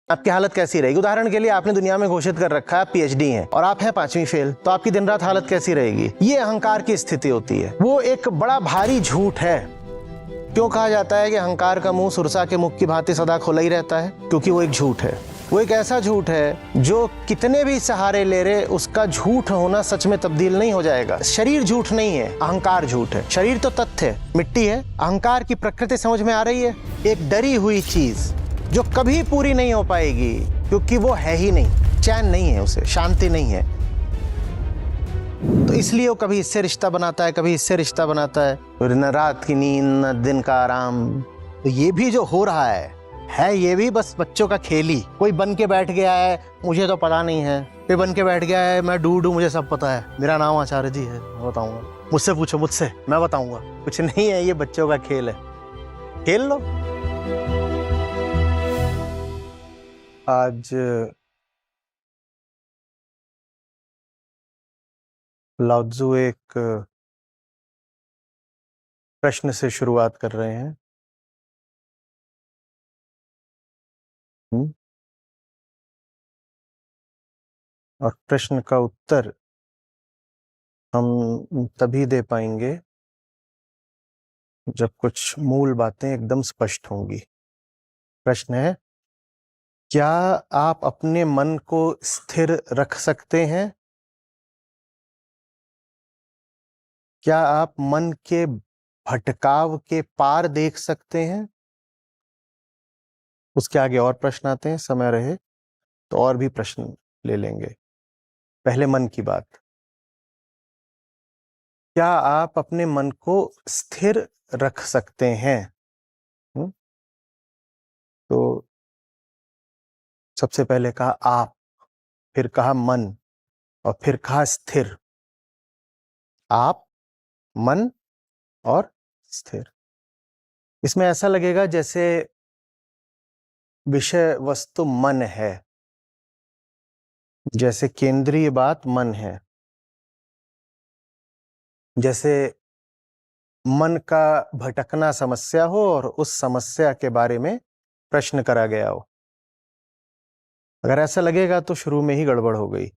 आपकी हालत कैसी रहेगी? उदाहरण के लिए आपने दुनिया में घोषित कर रखा है आप पीएचडी हैं और आप हैं 5वीं फेल, तो आपकी दिन रात हालत कैसी रहेगी? ये अहंकार की स्थिति होती है। वो एक बड़ा भारी झूठ है। क्यों कहा जाता है कि अहंकार का मुंह सुरसा के मुख की भांति सदा खुला ही रहता है? क्योंकि वो एक झूठ है। वो एक ऐसा झूठ है जो कितने भी सहारे ले रहे उसका झूठ होना सच में तब्दील नहीं हो जाएगा। शरीर झूठ नहीं है, अहंकार झूठ है। शरीर तो तथ्य है, मिट्टी है। अहंकार की प्रकृति समझ में आ रही है? एक डरी हुई चीज जो कभी पूरी नहीं हो पाएगी, क्योंकि वो है ही नहीं, चैन नहीं है, उसे शांति नहीं है। तो इसलिए वो कभी इससे रिश्ता बनाता है, कभी इससे रिश्ता बनाता है, और न रात की नींद न दिन का आराम। तो ये भी जो हो रहा है ये भी बस बच्चों का खेल ही। कोई बन के बैठ गया है मुझे तो पता नहीं है, कोई बन के बैठ गया है मैं डूड हूं, मुझे सब पता है, मेरा नाम आचार्य जी है, मैं बताऊंगा, मुझसे पूछो, मुझसे, मैं बताऊंगा। कुछ नहीं है, ये बच्चों का खेल है, खेल लो। आज लाओ त्ज़ु एक प्रश्न से शुरुआत कर रहे हैं। और प्रश्न का उत्तर हम तभी दे पाएंगे जब कुछ मूल बातें एकदम स्पष्ट होंगी। प्रश्न है, क्या आप अपने मन को स्थिर रख सकते हैं? क्या आप मन के भटकाव के पार देख सकते हैं? उसके आगे और प्रश्न आते हैं, समय रहे तो और भी प्रश्न ले लेंगे। पहले मन की बात, क्या आप अपने मन को स्थिर रख सकते हैं? तो सबसे पहले कहा आप, फिर कहा मन, और फिर कहा स्थिर। आप, मन और स्थिर। इसमें ऐसा लगेगा जैसे विषय वस्तु मन है, जैसे केंद्रीय बात मन है, जैसे मन का भटकना समस्या हो और उस समस्या के बारे में प्रश्न करा गया हो। अगर ऐसा लगेगा तो शुरू में ही गड़बड़ हो गई।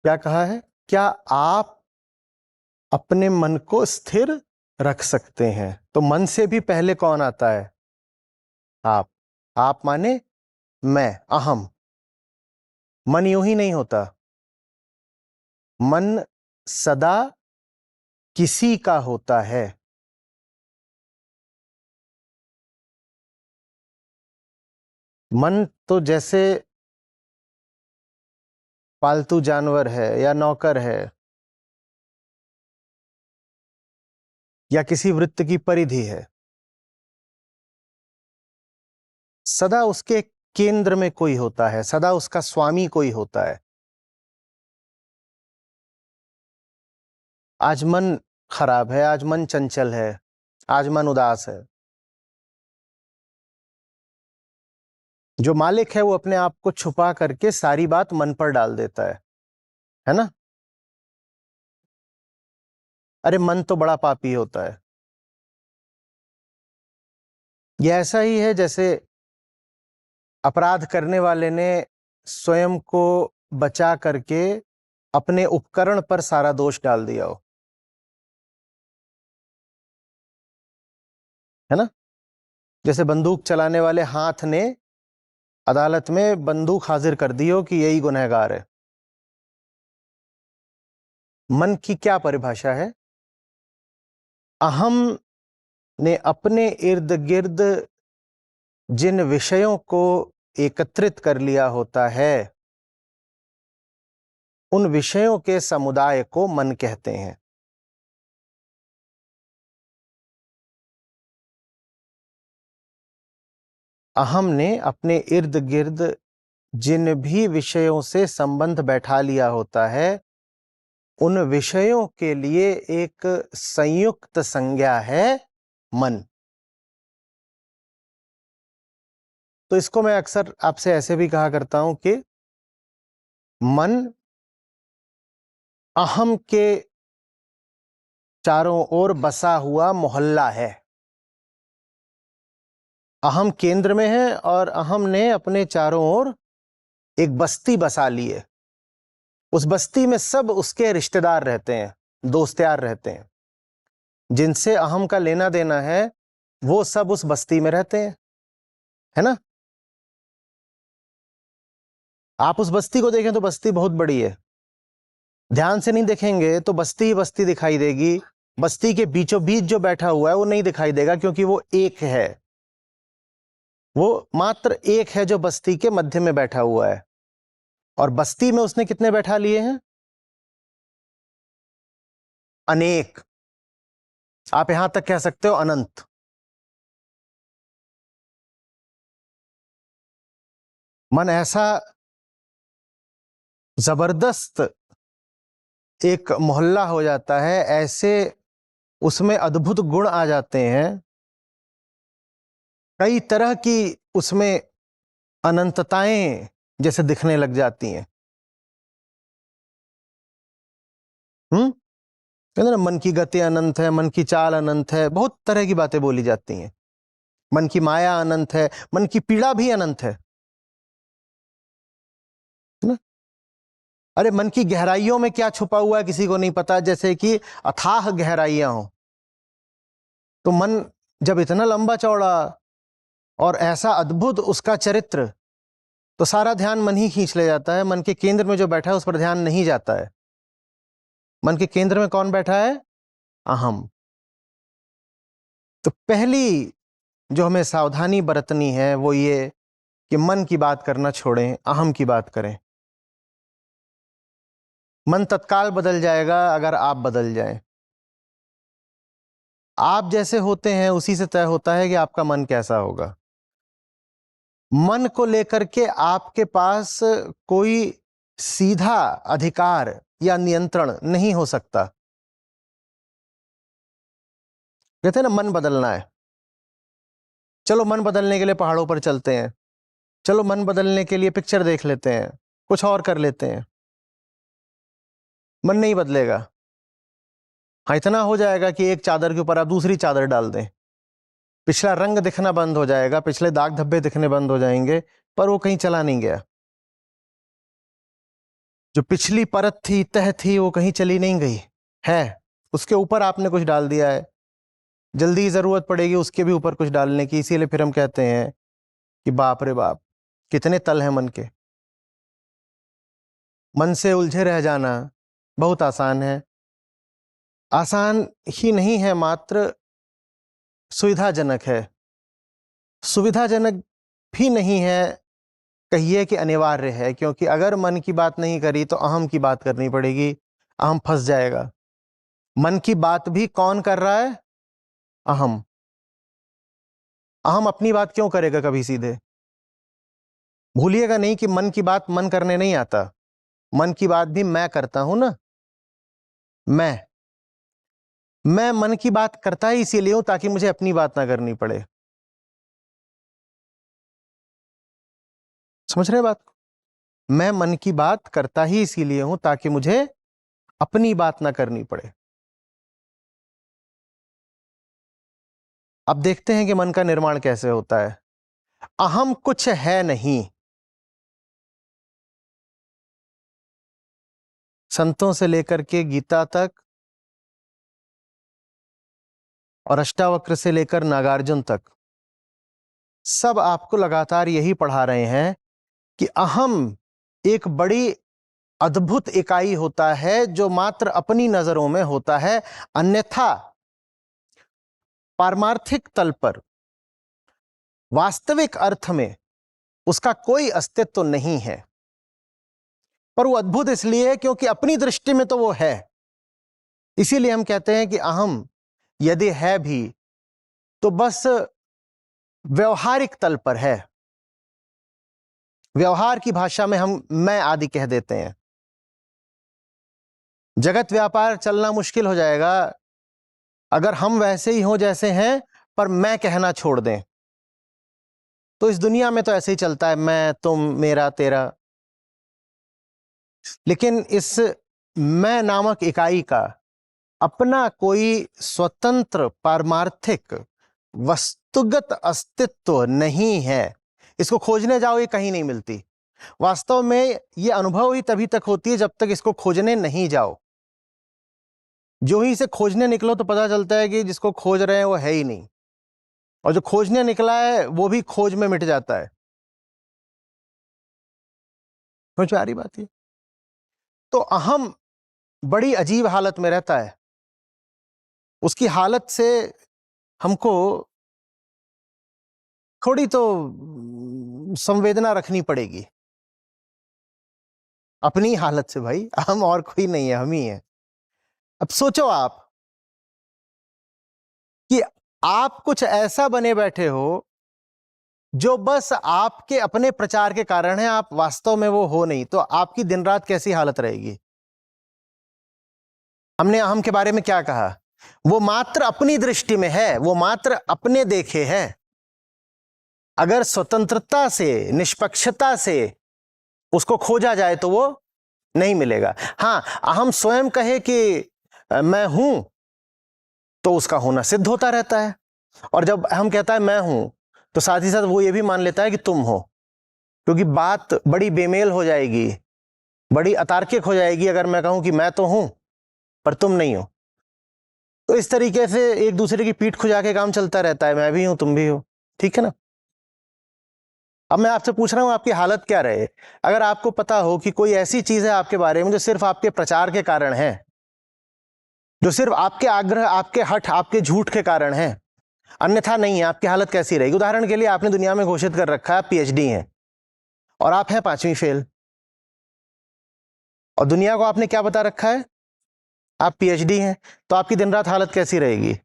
क्या कहा है? क्या आप अपने मन को स्थिर रख सकते हैं? तो मन से भी पहले कौन आता है? आप। आप माने मैं, अहम। मन यूं ही नहीं होता। मन सदा किसी का होता है। मन तो जैसे पालतू जानवर है या नौकर है या किसी वृत्त की परिधि है, सदा उसके केंद्र में कोई होता है, सदा उसका स्वामी कोई होता है। आज मन खराब है, आज मन चंचल है, आज मन उदास है। जो मालिक है वो अपने आप को छुपा करके सारी बात मन पर डाल देता है ना? अरे मन तो बड़ा पापी होता है। ये ऐसा ही है जैसे अपराध करने वाले ने स्वयं को बचा करके अपने उपकरण पर सारा दोष डाल दिया हो, है ना? जैसे बंदूक चलाने वाले हाथ ने अदालत में बंदूक हाजिर कर दी हो कि यही गुनहगार है। मन की क्या परिभाषा है? अहम ने अपने इर्द गिर्द जिन विषयों को एकत्रित कर लिया होता है, उन विषयों के समुदाय को मन कहते हैं। अहम ने अपने इर्द गिर्द जिन भी विषयों से संबंध बैठा लिया होता है, उन विषयों के लिए एक संयुक्त संज्ञा है मन। तो इसको मैं अक्सर आपसे ऐसे भी कहा करता हूं कि मन अहम के चारों ओर बसा हुआ मोहल्ला है। अहम केंद्र में है और अहम ने अपने चारों ओर एक बस्ती बसा ली है। उस बस्ती में सब उसके रिश्तेदार रहते हैं, दोस्त यार रहते हैं, जिनसे अहम का लेना देना है वो सब उस बस्ती में रहते हैं, है ना। आप उस बस्ती को देखें तो बस्ती बहुत बड़ी है, ध्यान से नहीं देखेंगे तो बस्ती ही बस्ती दिखाई देगी। बस्ती के बीचों बीच जो बैठा हुआ है वो नहीं दिखाई देगा, क्योंकि वो एक है, वो मात्र एक है जो बस्ती के मध्य में बैठा हुआ है। और बस्ती में उसने कितने बैठा लिए हैं? अनेक। आप यहां तक कह सकते हो अनंत। मन ऐसा जबरदस्त एक मोहल्ला हो जाता है, ऐसे उसमें अद्भुत गुण आ जाते हैं, कई तरह की उसमें अनंतताएं जैसे दिखने लग जाती हैं। कहते ना, मन की गति अनंत है, मन की चाल अनंत है, बहुत तरह की बातें बोली जाती हैं। मन की माया अनंत है, मन की पीड़ा भी अनंत है ना। अरे मन की गहराइयों में क्या छुपा हुआ है किसी को नहीं पता, जैसे कि अथाह गहराइयां हो। तो मन जब इतना लंबा चौड़ा और ऐसा अद्भुत उसका चरित्र, तो सारा ध्यान मन ही खींच ले जाता है। मन के केंद्र में जो बैठा है उस पर ध्यान नहीं जाता है। मन के केंद्र में कौन बैठा है? अहम। तो पहली जो हमें सावधानी बरतनी है वो ये कि मन की बात करना छोड़ें, अहम की बात करें। मन तत्काल बदल जाएगा अगर आप बदल जाएं। आप जैसे होते हैं उसी से तय होता है कि आपका मन कैसा होगा। मन को लेकर के आपके पास कोई सीधा अधिकार या नियंत्रण नहीं हो सकता। कहते हैं ना, मन बदलना है, चलो मन बदलने के लिए पहाड़ों पर चलते हैं, चलो मन बदलने के लिए पिक्चर देख लेते हैं, कुछ और कर लेते हैं। मन नहीं बदलेगा। हाँ, इतना हो जाएगा कि एक चादर के ऊपर आप दूसरी चादर डाल दें, पिछला रंग दिखना बंद हो जाएगा, पिछले दाग धब्बे दिखने बंद हो जाएंगे, पर वो कहीं चला नहीं गया। जो पिछली परत थी, तह थी, वो कहीं चली नहीं गई है, उसके ऊपर आपने कुछ डाल दिया है। जल्दी जरूरत पड़ेगी उसके भी ऊपर कुछ डालने की, इसीलिए फिर हम कहते हैं कि बाप रे बाप, कितने तल हैं मन के। मन से उलझे रह जाना बहुत आसान है, आसान ही नहीं है, मात्र सुविधाजनक है। सुविधाजनक भी नहीं है, कहिए कि अनिवार्य है, क्योंकि अगर मन की बात नहीं करी तो अहम की बात करनी पड़ेगी, अहम फंस जाएगा। मन की बात भी कौन कर रहा है? अहम। अहम अपनी बात क्यों करेगा कभी सीधे? भूलिएगा नहीं कि मन की बात मन करने नहीं आता, मन की बात भी मैं करता हूं ना। मैं मन की बात करता ही इसीलिए हूं ताकि मुझे अपनी बात ना करनी पड़े। समझ रहे बात को? मैं मन की बात करता ही इसीलिए हूं ताकि मुझे अपनी बात ना करनी पड़े। अब देखते हैं कि मन का निर्माण कैसे होता है। अहम कुछ है नहीं। संतों से लेकर के गीता तक और अष्टावक्र से लेकर नागार्जुन तक सब आपको लगातार यही पढ़ा रहे हैं कि अहम एक बड़ी अद्भुत इकाई होता है जो मात्र अपनी नजरों में होता है, अन्यथा पारमार्थिक तल पर वास्तविक अर्थ में उसका कोई अस्तित्व नहीं है। पर वो अद्भुत इसलिए है क्योंकि अपनी दृष्टि में तो वो है। इसीलिए हम कहते हैं कि अहम यदि है भी तो बस व्यवहारिक तल पर है। व्यवहार की भाषा में हम मैं आदि कह देते हैं। जगत व्यापार चलना मुश्किल हो जाएगा अगर हम वैसे ही हों जैसे हैं, पर मैं कहना छोड़ दें। तो इस दुनिया में तो ऐसे ही चलता है, मैं, तुम, मेरा, तेरा। लेकिन इस मैं नामक इकाई का अपना कोई स्वतंत्र पारमार्थिक वस्तुगत अस्तित्व नहीं है, इसको खोजने जाओ ये कहीं नहीं मिलती। वास्तव में ये अनुभव ही तभी तक होती है जब तक इसको खोजने नहीं जाओ। जो ही इसे खोजने निकलो तो पता चलता है कि जिसको खोज रहे हैं वो है ही नहीं, और जो खोजने निकला है वो भी खोज में मिट जाता है। समझ में आ रही बात है? तो अहम बड़ी अजीब हालत में रहता है, उसकी हालत से हमको थोड़ी तो संवेदना रखनी पड़ेगी अपनी हालत से। भाई हम और कोई नहीं है, हम ही है। अब सोचो आप कि आप कुछ ऐसा बने बैठे हो जो बस आपके अपने प्रचार के कारण है, आप वास्तव में वो हो नहीं, तो आपकी दिन रात कैसी हालत रहेगी? हमने अहम के बारे में क्या कहा? वो मात्र अपनी दृष्टि में है, वो मात्र अपने देखे है। अगर स्वतंत्रता से, निष्पक्षता से उसको खोजा जाए तो वो नहीं मिलेगा। हां, अहम स्वयं कहे कि मैं हूं, तो उसका होना सिद्ध होता रहता है। और जब अहम कहता है मैं हूं, तो साथ ही साथ वो ये भी मान लेता है कि तुम हो, क्योंकि बात बड़ी बेमेल हो जाएगी, बड़ी अतार्किक हो जाएगी अगर मैं कहूं कि मैं तो हूं पर तुम नहीं हो। तो इस तरीके से एक दूसरे की पीठ खुजा के काम चलता रहता है, मैं भी हूं तुम भी हो। ठीक है ना? अब मैं आपसे पूछ रहा हूं आपकी हालत क्या रहे अगर आपको पता हो कि कोई ऐसी चीज है आपके बारे में जो सिर्फ आपके प्रचार के कारण है, जो सिर्फ आपके आग्रह, आपके हठ, आपके झूठ के कारण है, अन्यथा नहीं है। आपकी हालत कैसी रहेगी? उदाहरण के लिए आपने दुनिया में घोषित कर रखा है आप पीएचडी हैं और आप हैं 5वीं फेल, और दुनिया को आपने क्या बता रखा है? आप पीएचडी हैं। तो आपकी दिन रात हालत कैसी रहेगी?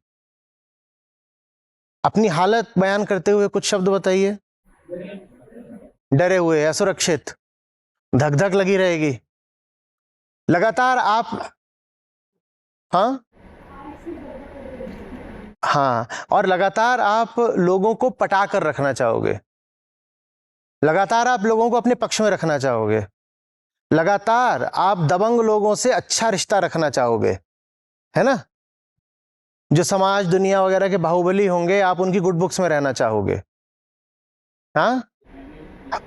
अपनी हालत बयान करते हुए कुछ शब्द बताइए। डरे हुए, असुरक्षित, धक धक लगी रहेगी लगातार। आप हाँ हाँ, और लगातार आप लोगों को पटा कर रखना चाहोगे, लगातार आप लोगों को अपने पक्ष में रखना चाहोगे, लगातार आप दबंग लोगों से अच्छा रिश्ता रखना चाहोगे, है ना? जो समाज, दुनिया वगैरह के बाहुबली होंगे, आप उनकी गुड बुक्स में रहना चाहोगे। हाँ,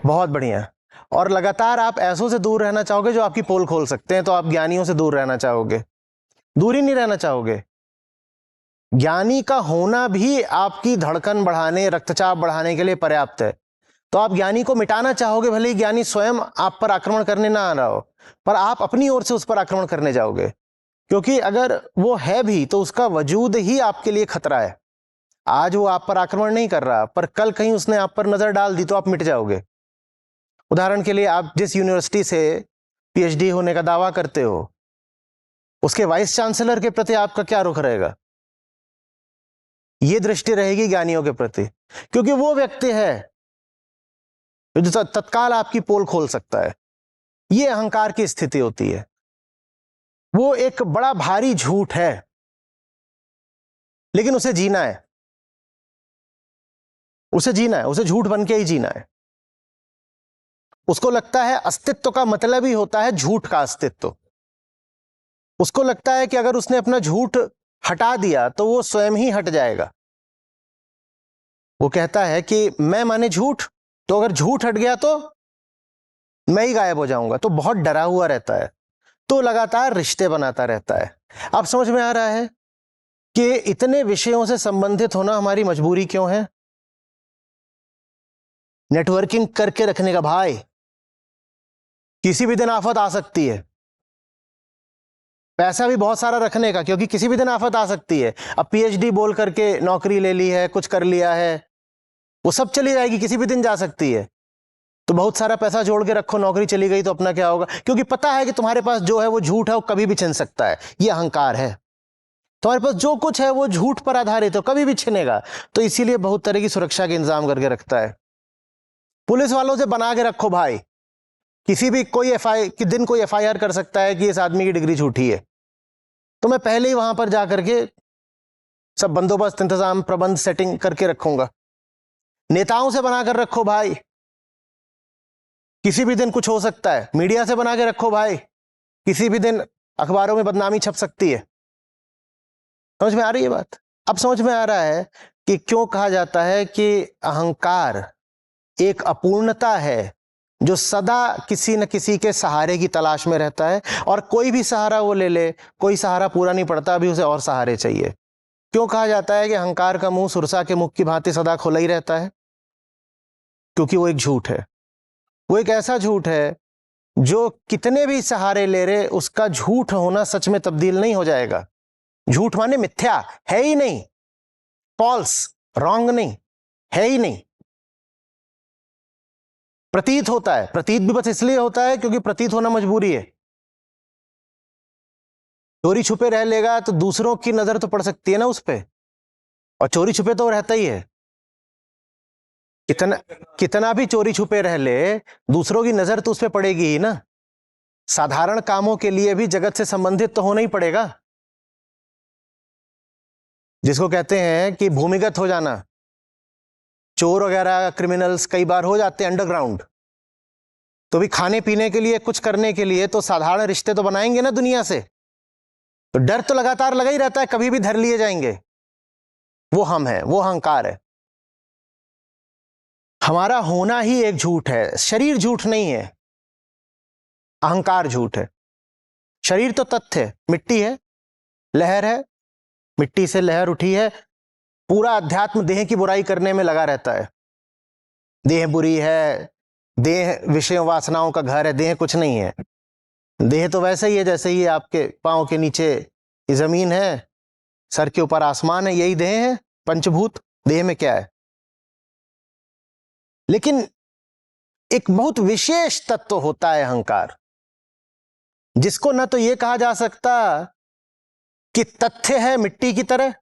बहुत बढ़िया। और लगातार आप ऐसों से दूर रहना चाहोगे जो आपकी पोल खोल सकते हैं, तो आप ज्ञानियों से दूर रहना चाहोगे, दूर ही नहीं रहना चाहोगे। ज्ञानी का होना भी आपकी धड़कन बढ़ाने, रक्तचाप बढ़ाने के लिए पर्याप्त है। तो आप ज्ञानी को मिटाना चाहोगे, भले ही ज्ञानी स्वयं आप पर आक्रमण करने ना आ रहा हो, पर आप अपनी ओर से उस पर आक्रमण करने जाओगे, क्योंकि अगर वो है भी तो उसका वजूद ही आपके लिए खतरा है। आज वो आप पर आक्रमण नहीं कर रहा, पर कल कहीं उसने आप पर नजर डाल दी तो आप मिट जाओगे। उदाहरण के लिए, आप जिस यूनिवर्सिटी से पीएचडी होने का दावा करते हो, उसके वाइस चांसलर के प्रति आपका क्या रुख रहेगा? यह दृष्टि रहेगी ज्ञानियों के प्रति, क्योंकि वो व्यक्ति है जो तत्काल आपकी पोल खोल सकता है। यह अहंकार की स्थिति होती है। वो एक बड़ा भारी झूठ है, लेकिन उसे जीना है, उसे जीना है, उसे झूठ बन के ही जीना है। उसको लगता है अस्तित्व का मतलब ही होता है झूठ का अस्तित्व। उसको लगता है कि अगर उसने अपना झूठ हटा दिया तो वो स्वयं ही हट जाएगा। वो कहता है कि मैं माने झूठ, तो अगर झूठ हट गया तो मैं ही गायब हो जाऊंगा। तो बहुत डरा हुआ रहता है, तो लगातार रिश्ते बनाता रहता है। अब समझ में आ रहा है कि इतने विषयों से संबंधित होना हमारी मजबूरी क्यों है? नेटवर्किंग करके रखने का भाई, किसी भी दिन आफत आ सकती है। पैसा भी बहुत सारा रखने का, क्योंकि किसी भी दिन आफत आ सकती है। अब पीएचडी बोल करके नौकरी ले ली है, कुछ कर लिया है, वो सब चली जाएगी, किसी भी दिन जा सकती है। तो बहुत सारा पैसा जोड़ के रखो, नौकरी चली गई तो अपना क्या होगा? क्योंकि पता है कि तुम्हारे पास जो है वो झूठ है, वो कभी भी छिन सकता है। ये अहंकार है। तुम्हारे पास जो कुछ है वो झूठ पर आधारित है, कभी भी छिनेगा। तो इसीलिए बहुत तरह की सुरक्षा के इंतजाम करके रखता है। पुलिस वालों से बना के रखो भाई, किसी भी कोई एफआईआर कर सकता है कि इस आदमी की डिग्री झूठी है, तो मैं पहले ही वहां पर जाकर के सब बंदोबस्त, इंतजाम, प्रबंध, सेटिंग करके रखूंगा। नेताओं से बनाकर रखो भाई, किसी भी दिन कुछ हो सकता है। मीडिया से बना के रखो भाई, किसी भी दिन अखबारों में बदनामी छप सकती है। समझ में आ रही है बात? अब समझ में आ रहा है कि क्यों कहा जाता है कि अहंकार एक अपूर्णता है जो सदा किसी न किसी के सहारे की तलाश में रहता है, और कोई भी सहारा वो ले ले, कोई सहारा पूरा नहीं पड़ता, अभी उसे और सहारे चाहिए। क्यों कहा जाता है कि अहंकार का मुंह सुरसा के मुख की भांति सदा खुला ही रहता है? क्योंकि वो एक झूठ है। वो एक ऐसा झूठ है जो कितने भी सहारे ले रहे, उसका झूठ होना सच में तब्दील नहीं हो जाएगा। झूठ माने मिथ्या, है ही नहीं, फॉल्स, रॉन्ग नहीं, है ही नहीं। प्रतीत होता है, प्रतीत भी बस इसलिए होता है क्योंकि प्रतीत होना मजबूरी है। चोरी छुपे रह लेगा तो दूसरों की नजर तो पड़ सकती है ना उस पे, और चोरी छुपे तो रहता ही है। कितना कितना भी चोरी छुपे रह ले, दूसरों की नजर तो उस पे पड़ेगी ही ना। साधारण कामों के लिए भी जगत से संबंधित तो होना ही पड़ेगा, जिसको कहते हैं कि भूमिगत हो जाना। चोर वगैरह क्रिमिनल्स कई बार हो जाते हैं अंडरग्राउंड, तो भी खाने पीने के लिए, कुछ करने के लिए तो साधारण रिश्ते तो बनाएंगे ना दुनिया से। तो डर तो लगातार लगा ही रहता है, कभी भी धर लिए जाएंगे। वो हम है, वो अहंकार है। हमारा होना ही एक झूठ है। शरीर झूठ नहीं है, अहंकार झूठ है। शरीर तो तथ्य है, मिट्टी है, लहर है, मिट्टी से लहर उठी है। पूरा अध्यात्म देह की बुराई करने में लगा रहता है। देह बुरी है, देह विषय वासनाओं का घर है, देह कुछ नहीं है। देह तो वैसे ही है जैसे ही आपके पांव के नीचे जमीन है, सर के ऊपर आसमान है, यही देह है। पंचभूत, देह में क्या है? लेकिन एक बहुत विशेष तत्व होता है अहंकार, जिसको न तो यह कहा जा सकता कि तथ्य है मिट्टी की तरह,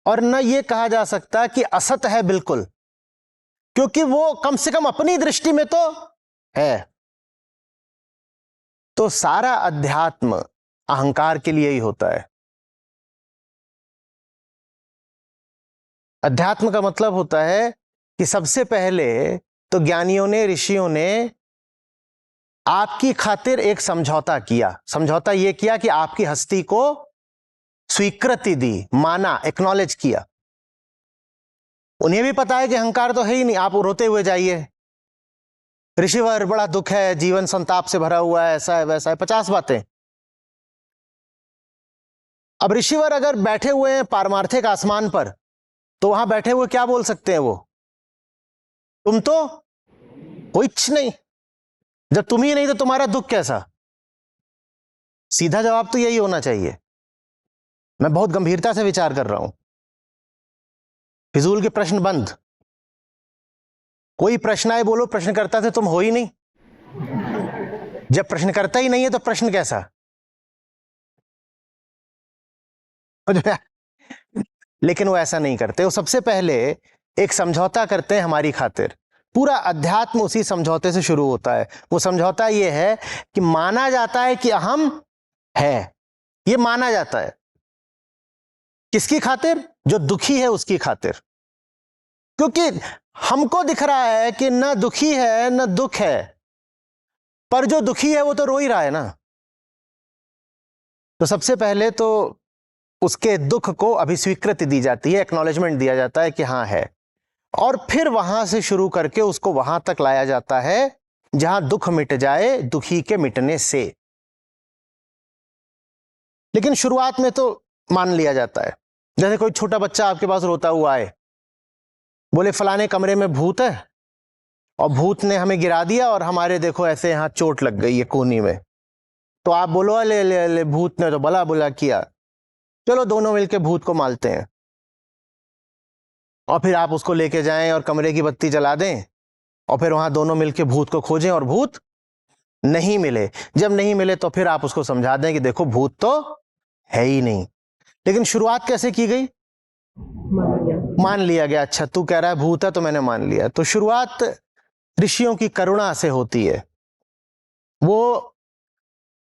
और न यह कहा जा सकता कि असत है बिल्कुल, क्योंकि वो कम से कम अपनी दृष्टि में तो है। तो सारा अध्यात्म अहंकार के लिए ही होता है। अध्यात्म का मतलब होता है कि सबसे पहले तो ज्ञानियों ने, ऋषियों ने आपकी खातिर एक समझौता किया। समझौता यह किया कि आपकी हस्ती को स्वीकृति दी, माना, एक्नॉलेज किया। उन्हें भी पता है कि अहंकार तो है ही नहीं, आप रोते हुए जाइए, ऋषिवर बड़ा दुख है, जीवन संताप से भरा हुआ है, ऐसा है वैसा है, 50 बातें। अब ऋषिवर अगर बैठे हुए हैं पारमार्थिक आसमान पर, तो वहां बैठे हुए क्या बोल सकते हैं वो? तुम तो कुछ नहीं, जब तुम ही नहीं तो तुम्हारा दुख कैसा? सीधा जवाब तो यही होना चाहिए। मैं बहुत गंभीरता से विचार कर रहा हूं। फिजूल के प्रश्न बंद। कोई प्रश्न आए बोलो प्रश्नकर्ता से तुम हो ही नहीं। जब प्रश्नकर्ता ही नहीं है तो प्रश्न कैसा? लेकिन वो ऐसा नहीं करते। वो सबसे पहले एक समझौता करते हैं हमारी खातिर। पूरा अध्यात्म उसी समझौते से शुरू होता है। वो समझौता ये है कि माना जाता है कि अहम है। ये माना जाता है किसकी खातिर? जो दुखी है उसकी खातिर। क्योंकि हमको दिख रहा है कि न दुखी है न दुख है, पर जो दुखी है वो तो रो ही रहा है ना। तो सबसे पहले तो उसके दुख को अभिस्वीकृति दी जाती है, एक्नॉलेजमेंट दिया जाता है कि हाँ है, और फिर वहां से शुरू करके उसको वहां तक लाया जाता है जहां दुख मिट जाए दुखी के मिटने से। लेकिन शुरुआत में तो मान लिया जाता है। जैसे कोई छोटा बच्चा आपके पास रोता हुआ आए, बोले फलाने कमरे में भूत है और भूत ने हमें गिरा दिया और हमारे देखो ऐसे यहां चोट लग गई है कोहनी में। तो आप बोलो अले ले, ले, भूत ने तो भला बुला किया, चलो दोनों मिलके भूत को मारते हैं। और फिर आप उसको लेके जाएं और कमरे की बत्ती जला दें, और फिर वहां दोनों मिलके भूत को खोजें और भूत नहीं मिले। जब नहीं मिले तो फिर आप उसको समझा दें कि देखो भूत तो है ही नहीं। लेकिन शुरुआत कैसे की गई? मान लिया गया। अच्छा तू कह रहा है भूत है तो मैंने मान लिया। तो शुरुआत ऋषियों की करुणा से होती है। वो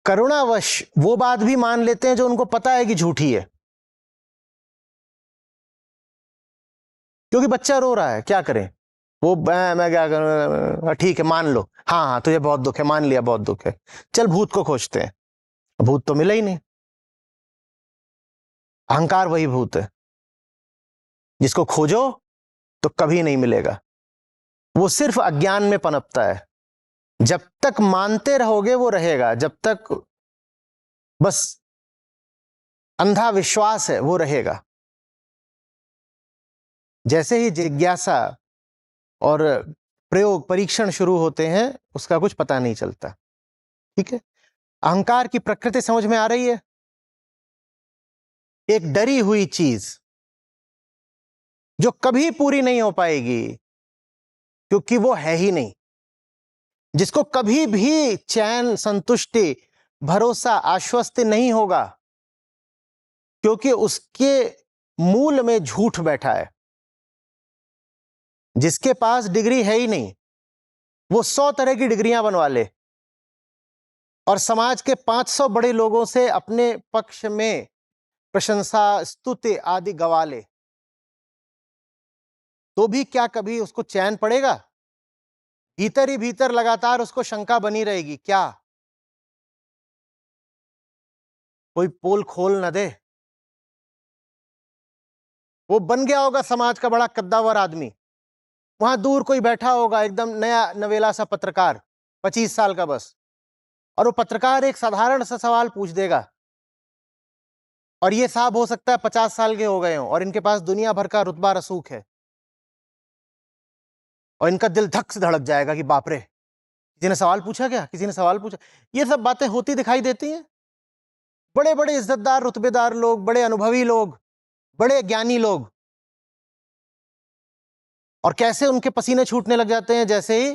करुणावश वो बात भी मान लेते हैं जो उनको पता है कि झूठी है, क्योंकि बच्चा रो रहा है, क्या करें? वो मैं क्या करूं, ठीक है मान लो, हाँ हाँ तुझे बहुत दुख है, मान लिया बहुत दुख है, चल भूत को खोजते हैं। भूत तो मिला ही नहीं। अहंकार वही भूत है। जिसको खोजो तो कभी नहीं मिलेगा। वो सिर्फ अज्ञान में पनपता है। जब तक मानते रहोगे वो रहेगा, जब तक बस अंधा विश्वास है वो रहेगा। जैसे ही जिज्ञासा और प्रयोग परीक्षण शुरू होते हैं उसका कुछ पता नहीं चलता। ठीक है, अहंकार की प्रकृति समझ में आ रही है? एक डरी हुई चीज जो कभी पूरी नहीं हो पाएगी क्योंकि वो है ही नहीं, जिसको कभी भी चैन, संतुष्टि, भरोसा, आश्वस्ति नहीं होगा क्योंकि उसके मूल में झूठ बैठा है। जिसके पास डिग्री है ही नहीं वो 100 तरह की डिग्रियां बनवा ले और समाज के 500 बड़े लोगों से अपने पक्ष में प्रशंसा, स्तुति आदि गवा ले, तो भी क्या कभी उसको चैन पड़ेगा? भीतर ही भीतर लगातार उसको शंका बनी रहेगी। क्या कोई पोल खोल न दे? वो बन गया होगा समाज का बड़ा कद्दावर आदमी, वहां दूर कोई बैठा होगा एकदम नया नवेला सा पत्रकार, 25 साल का बस, और वो पत्रकार एक साधारण सा सवाल पूछ देगा और ये साहब हो सकता है 50 साल के हो गए हों और इनके पास दुनिया भर का रुतबा रसूख है और इनका दिल धक से धड़क जाएगा कि बाप रे, किसी ने सवाल पूछा क्या, किसी ने सवाल पूछा। ये सब बातें होती दिखाई देती हैं। बड़े बड़े इज्जतदार, रुतबेदार लोग, बड़े अनुभवी लोग, बड़े ज्ञानी लोग, और कैसे उनके पसीने छूटने लग जाते हैं जैसे ही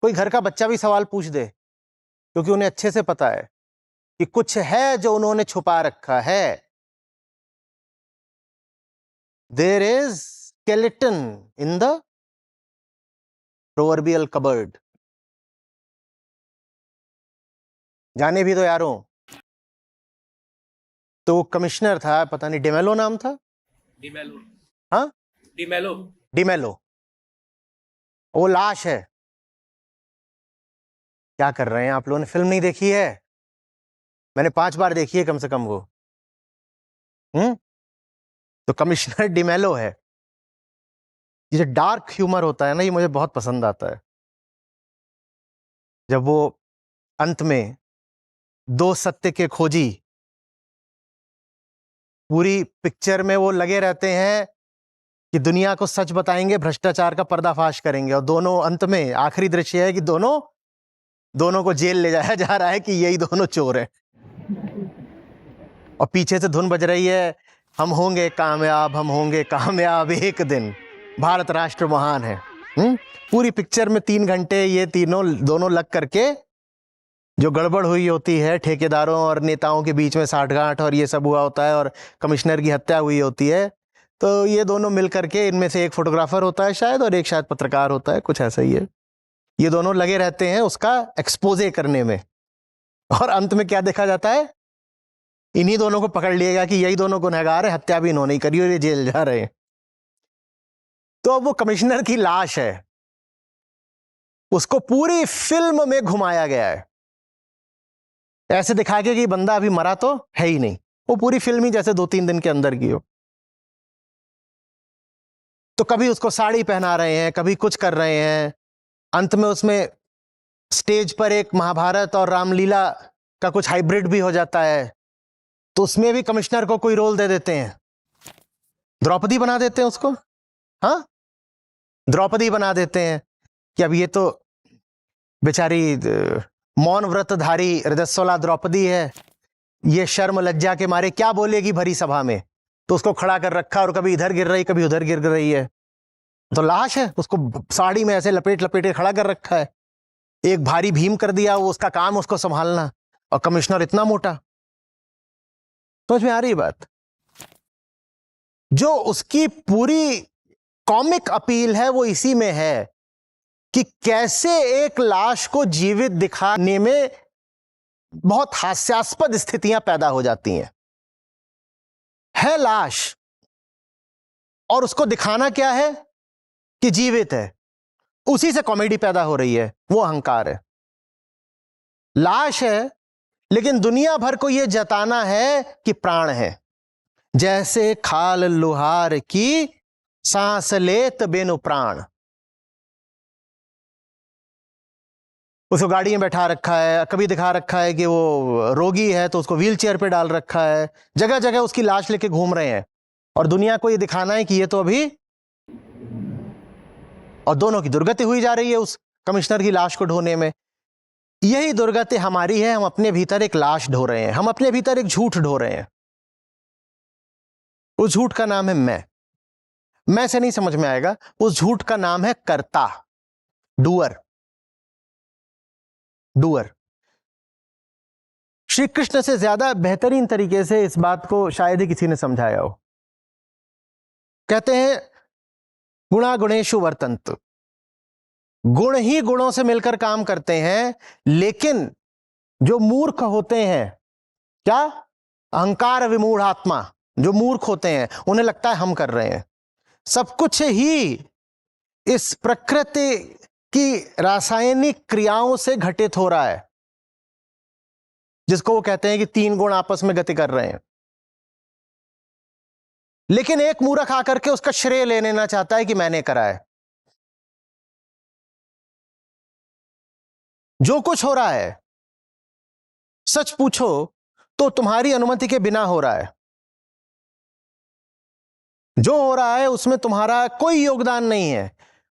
कोई घर का बच्चा भी सवाल पूछ दे, क्योंकि उन्हें अच्छे से पता है कि कुछ है जो उन्होंने छुपा रखा है। There is skeleton in the proverbial cupboard. जाने भी तो यारों। तो कमिश्नर था, पता नहीं डिमेलो नाम था, डिमेलो। हाँ, डिमेलो। डिमेलो। वो लाश है। क्या कर रहे हैं आप लोगों ने? फिल्म नहीं देखी है? मैंने 5 बार देखी है कम से कम वो। तो कमिश्नर डिमेलो है। ये जो डार्क ह्यूमर होता है ना, ये मुझे बहुत पसंद आता है। जब वो अंत में 2 सत्य के खोजी पूरी पिक्चर में वो लगे रहते हैं कि दुनिया को सच बताएंगे, भ्रष्टाचार का पर्दाफाश करेंगे, और दोनों अंत में आखिरी दृश्य है कि दोनों को जेल ले जाया जा रहा है कि यही दोनों चोर हैं। और पीछे से धुन बज रही है, हम होंगे कामयाब, हम होंगे कामयाब एक दिन, भारत राष्ट्र महान है। पूरी पिक्चर में 3 घंटे ये दोनों लग करके जो गड़बड़ हुई होती है, ठेकेदारों और नेताओं के बीच में साठगांठ और ये सब हुआ होता है, और कमिश्नर की हत्या हुई होती है, तो ये दोनों मिल करके, इनमें से एक फोटोग्राफर होता है शायद और एक शायद पत्रकार होता है, कुछ ऐसा ही है, ये दोनों लगे रहते हैं उसका एक्सपोजे करने में। और अंत में क्या देखा जाता है? इन्हीं दोनों को पकड़ लिएगा कि यही दोनों गुनहगार है, हत्या भी इन्होंने ही करी और ये जेल जा रहे हैं। तो अब वो कमिश्नर की लाश है, उसको पूरी फिल्म में घुमाया गया है ऐसे दिखा के कि बंदा अभी मरा तो है ही नहीं। वो पूरी फिल्म ही जैसे 2-3 दिन के अंदर की हो। तो कभी उसको साड़ी पहना रहे हैं, कभी कुछ कर रहे हैं, अंत में उसमें स्टेज पर एक महाभारत और रामलीला का कुछ हाइब्रिड भी हो जाता है, तो उसमें भी कमिश्नर को कोई रोल दे देते हैं, द्रौपदी बना देते हैं उसको। हाँ, द्रौपदी बना देते हैं कि अब ये तो बेचारी मौन व्रतधारी रजस्वला द्रौपदी है, ये शर्म लज्जा के मारे क्या बोलेगी भरी सभा में, तो उसको खड़ा कर रखा और कभी इधर गिर रही कभी उधर गिर रही है। तो लाश है, उसको साड़ी में ऐसे लपेट लपेट के खड़ा कर रखा है, एक भारी भीम कर दिया, वो उसका काम उसको संभालना, और कमिश्नर इतना मोटा। समझ में आ रही बात? जो उसकी पूरी कॉमिक अपील है वो इसी में है कि कैसे एक लाश को जीवित दिखाने में बहुत हास्यास्पद स्थितियां पैदा हो जाती हैं। है लाश और उसको दिखाना क्या है कि जीवित है, उसी से कॉमेडी पैदा हो रही है, वो अहंकार है। लाश है लेकिन दुनिया भर को यह जताना है कि प्राण है, जैसे खाल लुहार की, सांस लेत बेनु प्राण। उसको गाड़ी में बैठा रखा है, कभी दिखा रखा है कि वो रोगी है तो उसको व्हील चेयर पे डाल रखा है, जगह जगह उसकी लाश लेके घूम रहे हैं और दुनिया को ये दिखाना है कि ये तो अभी, और दोनों की दुर्गति हुई जा रही है उस कमिश्नर की लाश को ढोने में। यही दुर्गति हमारी है, हम अपने भीतर एक लाश ढो रहे हैं, हम अपने भीतर एक झूठ ढो रहे हैं। उस झूठ का नाम है मैं से नहीं समझ में आएगा, उस झूठ का नाम है कर्ता, डूअर। श्री कृष्ण से ज्यादा बेहतरीन तरीके से इस बात को शायद ही किसी ने समझाया हो। कहते हैं गुणा गुणेषु वर्तन्त, गुण ही गुणों से मिलकर काम करते हैं, लेकिन जो मूर्ख होते हैं, क्या, अहंकार विमूढ़ आत्मा, जो मूर्ख होते हैं उन्हें लगता है हम कर रहे हैं। सब कुछ ही इस प्रकृति की रासायनिक क्रियाओं से घटित हो रहा है, जिसको वो कहते हैं कि तीन गुण आपस में गति कर रहे हैं। लेकिन एक मूर्ख आकर के उसका श्रेय ले लेना चाहता है कि मैंने करा है। जो कुछ हो रहा है, सच पूछो तो तुम्हारी अनुमति के बिना हो रहा है। जो हो रहा है उसमें तुम्हारा कोई योगदान नहीं है,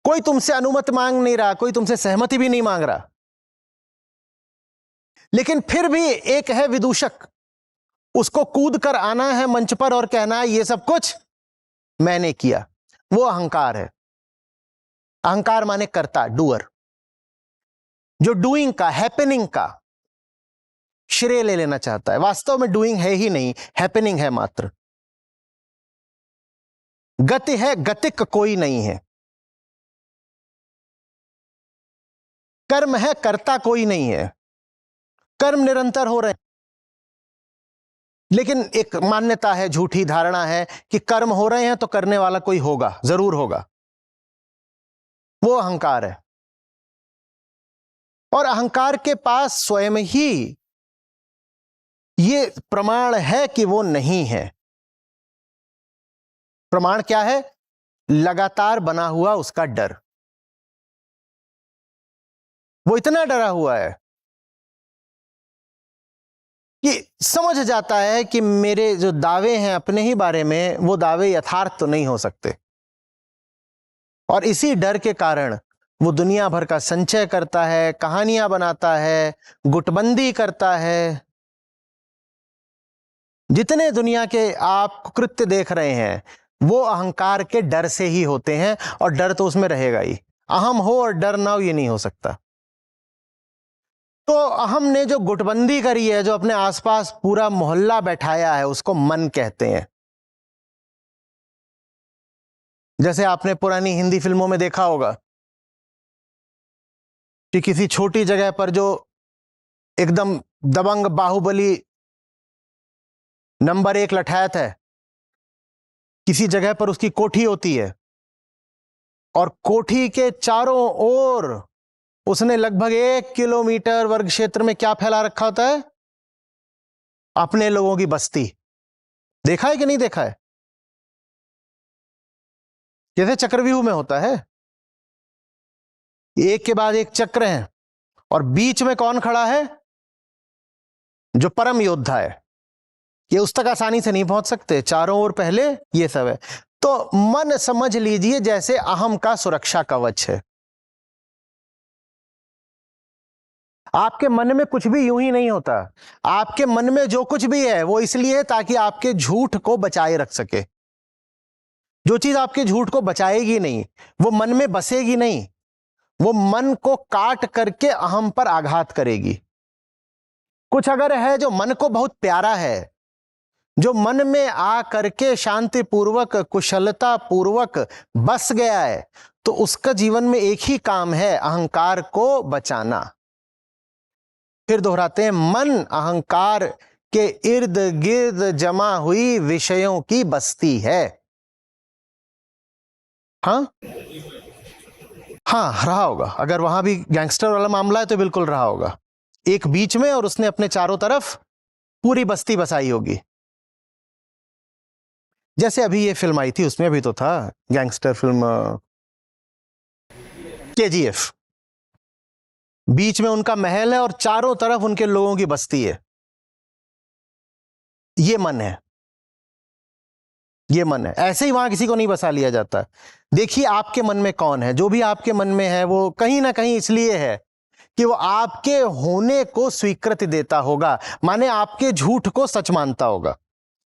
कोई तुमसे अनुमति मांग नहीं रहा, कोई तुमसे सहमति भी नहीं मांग रहा। लेकिन फिर भी एक है विदूषक, उसको कूद कर आना है मंच पर और कहना है ये सब कुछ मैंने किया। वो अहंकार है। अहंकार माने कर्ता, डूअर, जो डूइंग का, हैपनिंग का श्रेय ले लेना चाहता है। वास्तव में डूइंग है ही नहीं, हैपनिंग है मात्र। गति है, गतिक कोई नहीं है। कर्म है, कर्ता कोई नहीं है। कर्म निरंतर हो रहे हैं, लेकिन एक मान्यता है, झूठी धारणा है कि कर्म हो रहे हैं तो करने वाला कोई होगा, जरूर होगा। वो अहंकार है। और अहंकार के पास स्वयं ही ये प्रमाण है कि वो नहीं है। प्रमाण क्या है? लगातार बना हुआ उसका डर। वो इतना डरा हुआ है कि समझ जाता है कि मेरे जो दावे हैं अपने ही बारे में, वो दावे यथार्थ तो नहीं हो सकते। और इसी डर के कारण वो दुनिया भर का संचय करता है, कहानियां बनाता है, गुटबंदी करता है। जितने दुनिया के आप कृत्य देख रहे हैं वो अहंकार के डर से ही होते हैं, और डर तो उसमें रहेगा ही। अहम हो और डर ना हो, ये नहीं हो सकता। तो अहम ने जो गुटबंदी करी है, जो अपने आसपास पूरा मोहल्ला बैठाया है, उसको मन कहते हैं। जैसे आपने पुरानी हिंदी फिल्मों में देखा होगा कि किसी छोटी जगह पर जो एकदम दबंग बाहुबली नंबर 1 लठायत है, किसी जगह पर उसकी कोठी होती है, और कोठी के चारों ओर उसने लगभग 1 किलोमीटर वर्ग क्षेत्र में क्या फैला रखा होता है? अपने लोगों की बस्ती। देखा है कि नहीं देखा है? जैसे चक्रव्यूह में होता है, एक के बाद एक चक्र है, और बीच में कौन खड़ा है? जो परम योद्धा है। ये उस तक आसानी से नहीं पहुंच सकते, चारों ओर पहले ये सब है। तो मन समझ लीजिए जैसे अहम का सुरक्षा कवच है। आपके मन में कुछ भी यूं ही नहीं होता। आपके मन में जो कुछ भी है वो इसलिए ताकि आपके झूठ को बचाए रख सके। जो चीज आपके झूठ को बचाएगी नहीं, वो मन में बसेगी नहीं, वो मन को काट करके अहम पर आघात करेगी। कुछ अगर है जो मन को बहुत प्यारा है, जो मन में आ करके शांति पूर्वक, कुशलता पूर्वक बस गया है, तो उसका जीवन में एक ही काम है, अहंकार को बचाना। फिर दोहराते हैं, मन अहंकार के इर्द गिर्द जमा हुई विषयों की बस्ती है। हाँ हाँ, रहा होगा। अगर वहां भी गैंगस्टर वाला मामला है तो बिल्कुल रहा होगा। एक बीच में और उसने अपने चारों तरफ पूरी बस्ती बसाई होगी। जैसे अभी ये फिल्म आई थी, उसमें भी तो था गैंगस्टर फिल्म KGF। बीच में उनका महल है और चारों तरफ उनके लोगों की बस्ती है। ये मन है, ये मन है। ऐसे ही वहां किसी को नहीं बसा लिया जाता। देखिए आपके मन में कौन है। जो भी आपके मन में है वो कहीं ना कहीं इसलिए है कि वो आपके होने को स्वीकृति देता होगा, माने आपके झूठ को सच मानता होगा।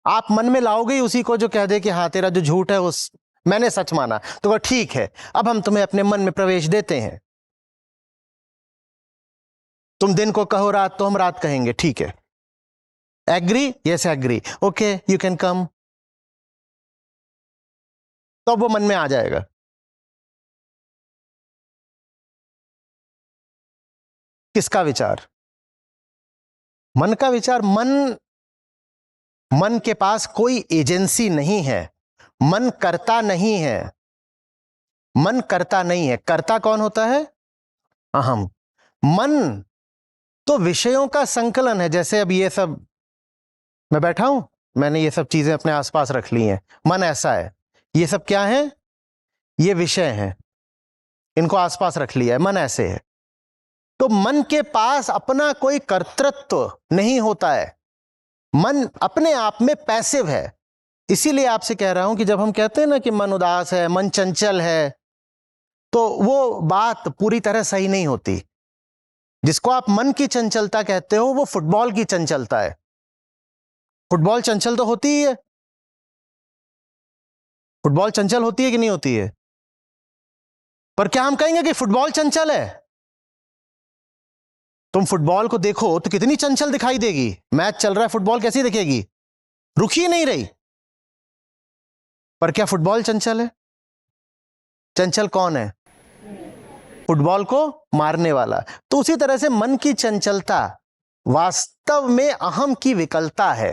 आप मन में लाओगे ही उसी को जो कह दे कि हाँ तेरा जो झूठ है उस मैंने सच माना, तो वह ठीक है, अब हम तुम्हें अपने मन में प्रवेश देते हैं। तुम दिन को कहो रात, तो हम रात कहेंगे, ठीक है। Agree? Yes agree, okay you can come. तो वो मन में आ जाएगा। किसका विचार? मन का विचार। मन के पास कोई एजेंसी नहीं है, मन करता नहीं है। मन करता नहीं है। करता कौन होता है? अहम। मन तो विषयों का संकलन है। जैसे अब ये सब मैं बैठा हूं, मैंने ये सब चीजें अपने आसपास रख ली हैं, मन ऐसा है। ये सब क्या है? ये विषय हैं, इनको आसपास रख लिया है, मन ऐसे है। तो मन के पास अपना कोई कर्तृत्व नहीं होता है। मन अपने आप में पैसिव है। इसीलिए आपसे कह रहा हूं कि जब हम कहते हैं ना कि मन उदास है, मन चंचल है, तो वो बात पूरी तरह सही नहीं होती। जिसको आप मन की चंचलता कहते हो वो फुटबॉल की चंचलता है। फुटबॉल चंचल तो होती ही है। फुटबॉल चंचल होती है कि नहीं होती है? पर क्या हम कहेंगे कि फुटबॉल चंचल है? तुम फुटबॉल को देखो तो कितनी चंचल दिखाई देगी। मैच चल रहा है, फुटबॉल कैसी दिखेगी? रुकी ही नहीं रही। पर क्या फुटबॉल चंचल है? चंचल कौन है? फुटबॉल को मारने वाला। तो उसी तरह से मन की चंचलता वास्तव में अहम की विकलता है।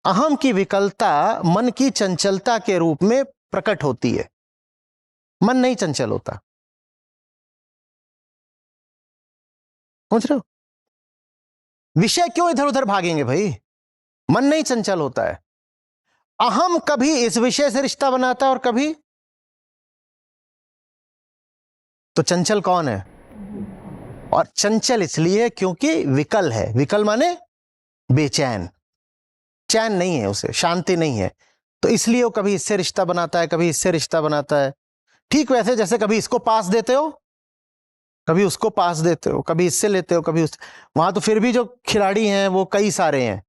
अहम की विकलता मन की चंचलता के रूप में प्रकट होती है। मन नहीं चंचल होता। समझ रहे हो? विषय क्यों इधर उधर भागेंगे भाई? मन नहीं चंचल होता है। अहम कभी इस विषय से रिश्ता बनाता है और कभी। तो चंचल कौन है? और चंचल इसलिए क्योंकि विकल है। विकल माने बेचैन, चैन नहीं है, उसे शांति नहीं है। तो इसलिए वो कभी इससे रिश्ता बनाता है, कभी इससे रिश्ता बनाता है। ठीक वैसे जैसे कभी इसको पास देते हो, कभी उसको पास देते हो, कभी इससे लेते हो, कभी उस। वहां तो फिर भी जो खिलाड़ी हैं वो कई सारे हैं।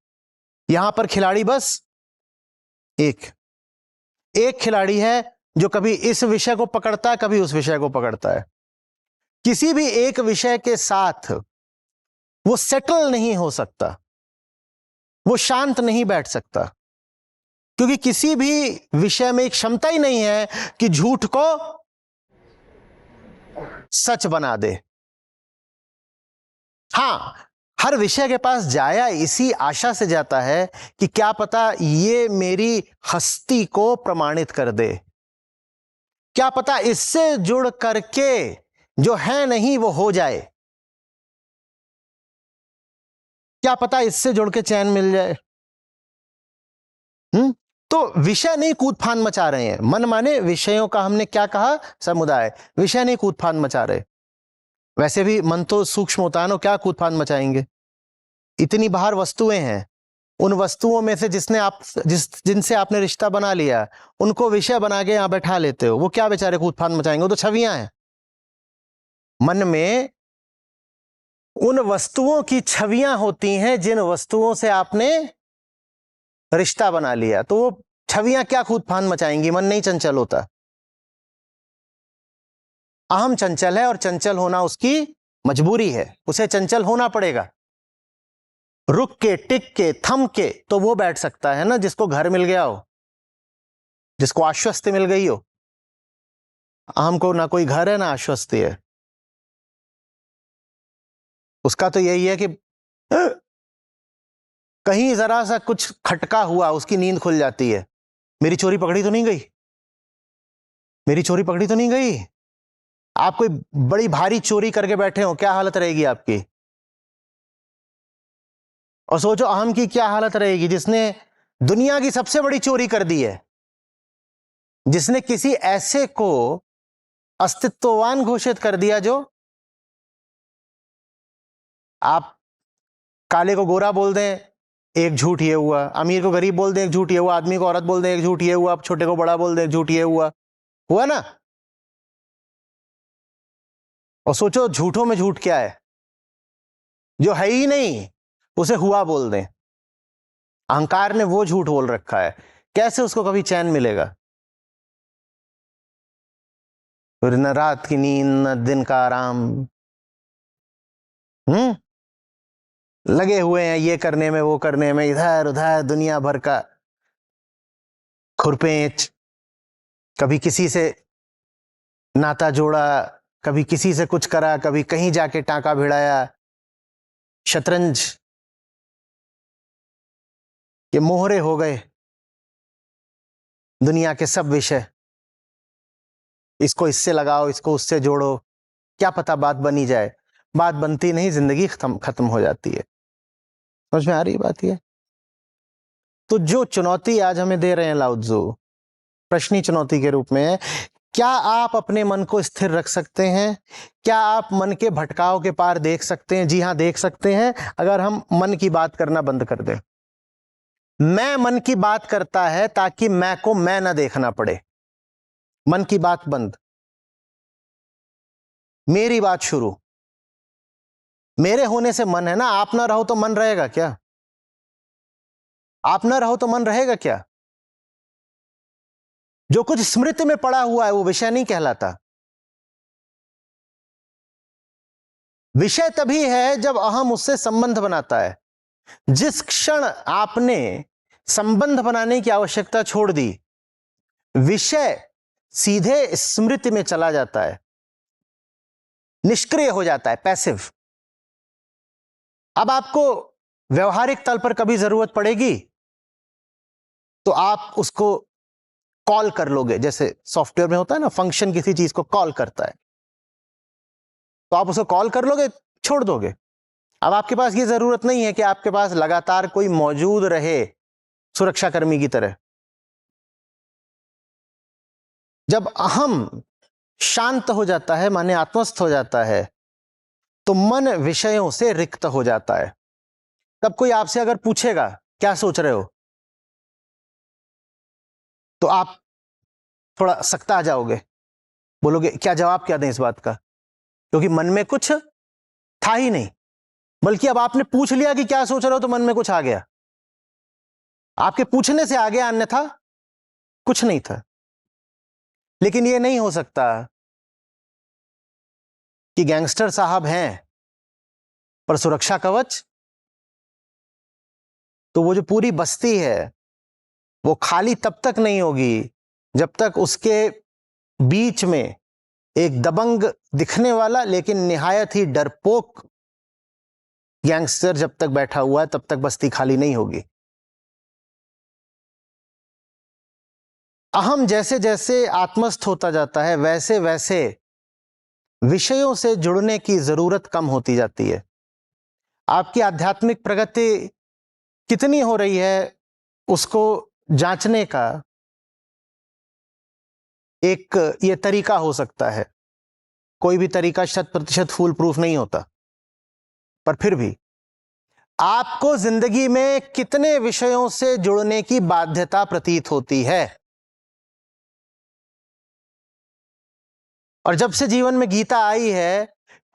यहां पर खिलाड़ी बस एक खिलाड़ी है जो कभी इस विषय को पकड़ता है, कभी उस विषय को पकड़ता है। किसी भी एक विषय के साथ वो सेटल नहीं हो सकता, वो शांत नहीं बैठ सकता, क्योंकि किसी भी विषय में एक क्षमता ही नहीं है कि झूठ को सच बना दे। हां, हर विषय के पास जाया इसी आशा से जाता है कि क्या पता ये मेरी हस्ती को प्रमाणित कर दे, क्या पता इससे जुड़ करके जो है नहीं वो हो जाए, क्या पता इससे जुड़ के चैन मिल जाए। तो विषय नहीं कूदफान मचा रहे हैं। मन माने विषयों का, हमने क्या कहा, समुदाय। विषय नहीं कूदफान मचा रहे। वैसे भी मन तो सूक्ष्म होता है ना, क्या कूदफान मचाएंगे? इतनी बाहर वस्तुएं हैं, उन वस्तुओं में से जिनसे आपने रिश्ता बना लिया उनको विषय बना के यहां बैठा लेते हो। वो क्या बेचारे कूदफान मचाएंगे? वो तो छवियां हैं। मन में उन वस्तुओं की छवियां होती हैं जिन वस्तुओं से आपने रिश्ता बना लिया। तो वो छवियां क्या कूदफान मचाएंगी? मन नहीं चंचल होता। अहम चंचल है और चंचल होना उसकी मजबूरी है, उसे चंचल होना पड़ेगा। रुक के, टिक के, थम के तो वो बैठ सकता है ना जिसको घर मिल गया हो, जिसको आश्वस्ति मिल गई हो। अहम को ना कोई घर है ना आश्वस्ति है। उसका तो यही है कि कहीं जरा सा कुछ खटका हुआ उसकी नींद खुल जाती है। मेरी चोरी पकड़ी तो नहीं गई, मेरी चोरी पकड़ी तो नहीं गई। आप कोई बड़ी भारी चोरी करके बैठे हो, क्या हालत रहेगी आपकी? और सोचो अहम की क्या हालत रहेगी, जिसने दुनिया की सबसे बड़ी चोरी कर दी है, जिसने किसी ऐसे को अस्तित्ववान घोषित कर दिया जो आप काले को गोरा बोल दें, एक झूठ ये हुआ, अमीर को गरीब बोल दें, एक झूठ ये हुआ, आदमी को औरत बोल दें, एक झूठ ये हुआ, छोटे को बड़ा बोल दें, एक झूठ ये हुआ ना। और सोचो झूठों में झूठ क्या है, जो है ही नहीं उसे हुआ बोल दें। अहंकार ने वो झूठ बोल रखा है, कैसे उसको कभी चैन मिलेगा? फिर न रात की नींद न दिन का आराम, लगे हुए हैं ये करने में वो करने में, इधर उधर दुनिया भर का खुरपेच, कभी किसी से नाता जोड़ा, कभी किसी से कुछ करा, कभी कहीं जाके टांका भिड़ाया। शतरंज के मोहरे हो गए दुनिया के सब विषय, इसको इससे लगाओ, इसको उससे जोड़ो, क्या पता बात बनी जाए। बात बनती नहीं, जिंदगी खत्म हो जाती है। समझ में आ रही बात ये? तो जो चुनौती आज हमें दे रहे हैं लाओ त्जू, प्रश्नी चुनौती के रूप में है, क्या आप अपने मन को स्थिर रख सकते हैं? क्या आप मन के भटकाव के पार देख सकते हैं? जी हां, देख सकते हैं, अगर हम मन की बात करना बंद कर दें। मैं मन की बात करता है ताकि मैं को मैं ना देखना पड़े। मन की बात बंद, मेरी बात शुरू। मेरे होने से मन है ना, आप ना रहो तो मन रहेगा क्या? आप ना रहो तो मन रहेगा क्या? जो कुछ स्मृति में पड़ा हुआ है वो विषय नहीं कहलाता। विषय तभी है जब अहम उससे संबंध बनाता है। जिस क्षण आपने संबंध बनाने की आवश्यकता छोड़ दी, विषय सीधे स्मृति में चला जाता है, निष्क्रिय हो जाता है, पैसिव। अब आपको व्यवहारिक तल पर कभी जरूरत पड़ेगी तो आप उसको कॉल कर लोगे, जैसे सॉफ्टवेयर में होता है ना, फंक्शन किसी चीज को कॉल करता है, तो आप उसको कॉल कर लोगे, छोड़ दोगे। अब आपके पास ये जरूरत नहीं है कि आपके पास लगातार कोई मौजूद रहे सुरक्षाकर्मी की तरह। जब अहम शांत हो जाता है, माने आत्मस्थ हो जाता है, तो मन विषयों से रिक्त हो जाता है। तब कोई आपसे अगर पूछेगा क्या सोच रहे हो, तो आप थोड़ा सख्ता आ जाओगे, बोलोगे क्या जवाब क्या दें इस बात का, क्योंकि मन में कुछ था ही नहीं। बल्कि अब आपने पूछ लिया कि क्या सोच रहे हो, तो मन में कुछ आ गया, आपके पूछने से आ गया, अन्यथा कुछ नहीं था। लेकिन यह नहीं हो सकता कि गैंगस्टर साहब हैं पर सुरक्षा कवच, तो वो जो पूरी बस्ती है वो खाली तब तक नहीं होगी जब तक उसके बीच में एक दबंग दिखने वाला लेकिन निहायत ही डरपोक गैंगस्टर जब तक बैठा हुआ है, तब तक बस्ती खाली नहीं होगी। अहम जैसे जैसे आत्मस्थ होता जाता है, वैसे वैसे विषयों से जुड़ने की जरूरत कम होती जाती है। आपकी आध्यात्मिक प्रगति कितनी हो रही है उसको जांचने का एक ये तरीका हो सकता है। कोई भी तरीका 100% फूल प्रूफ नहीं होता, पर फिर भी आपको जिंदगी में कितने विषयों से जुड़ने की बाध्यता प्रतीत होती है। और जब से जीवन में गीता आई है,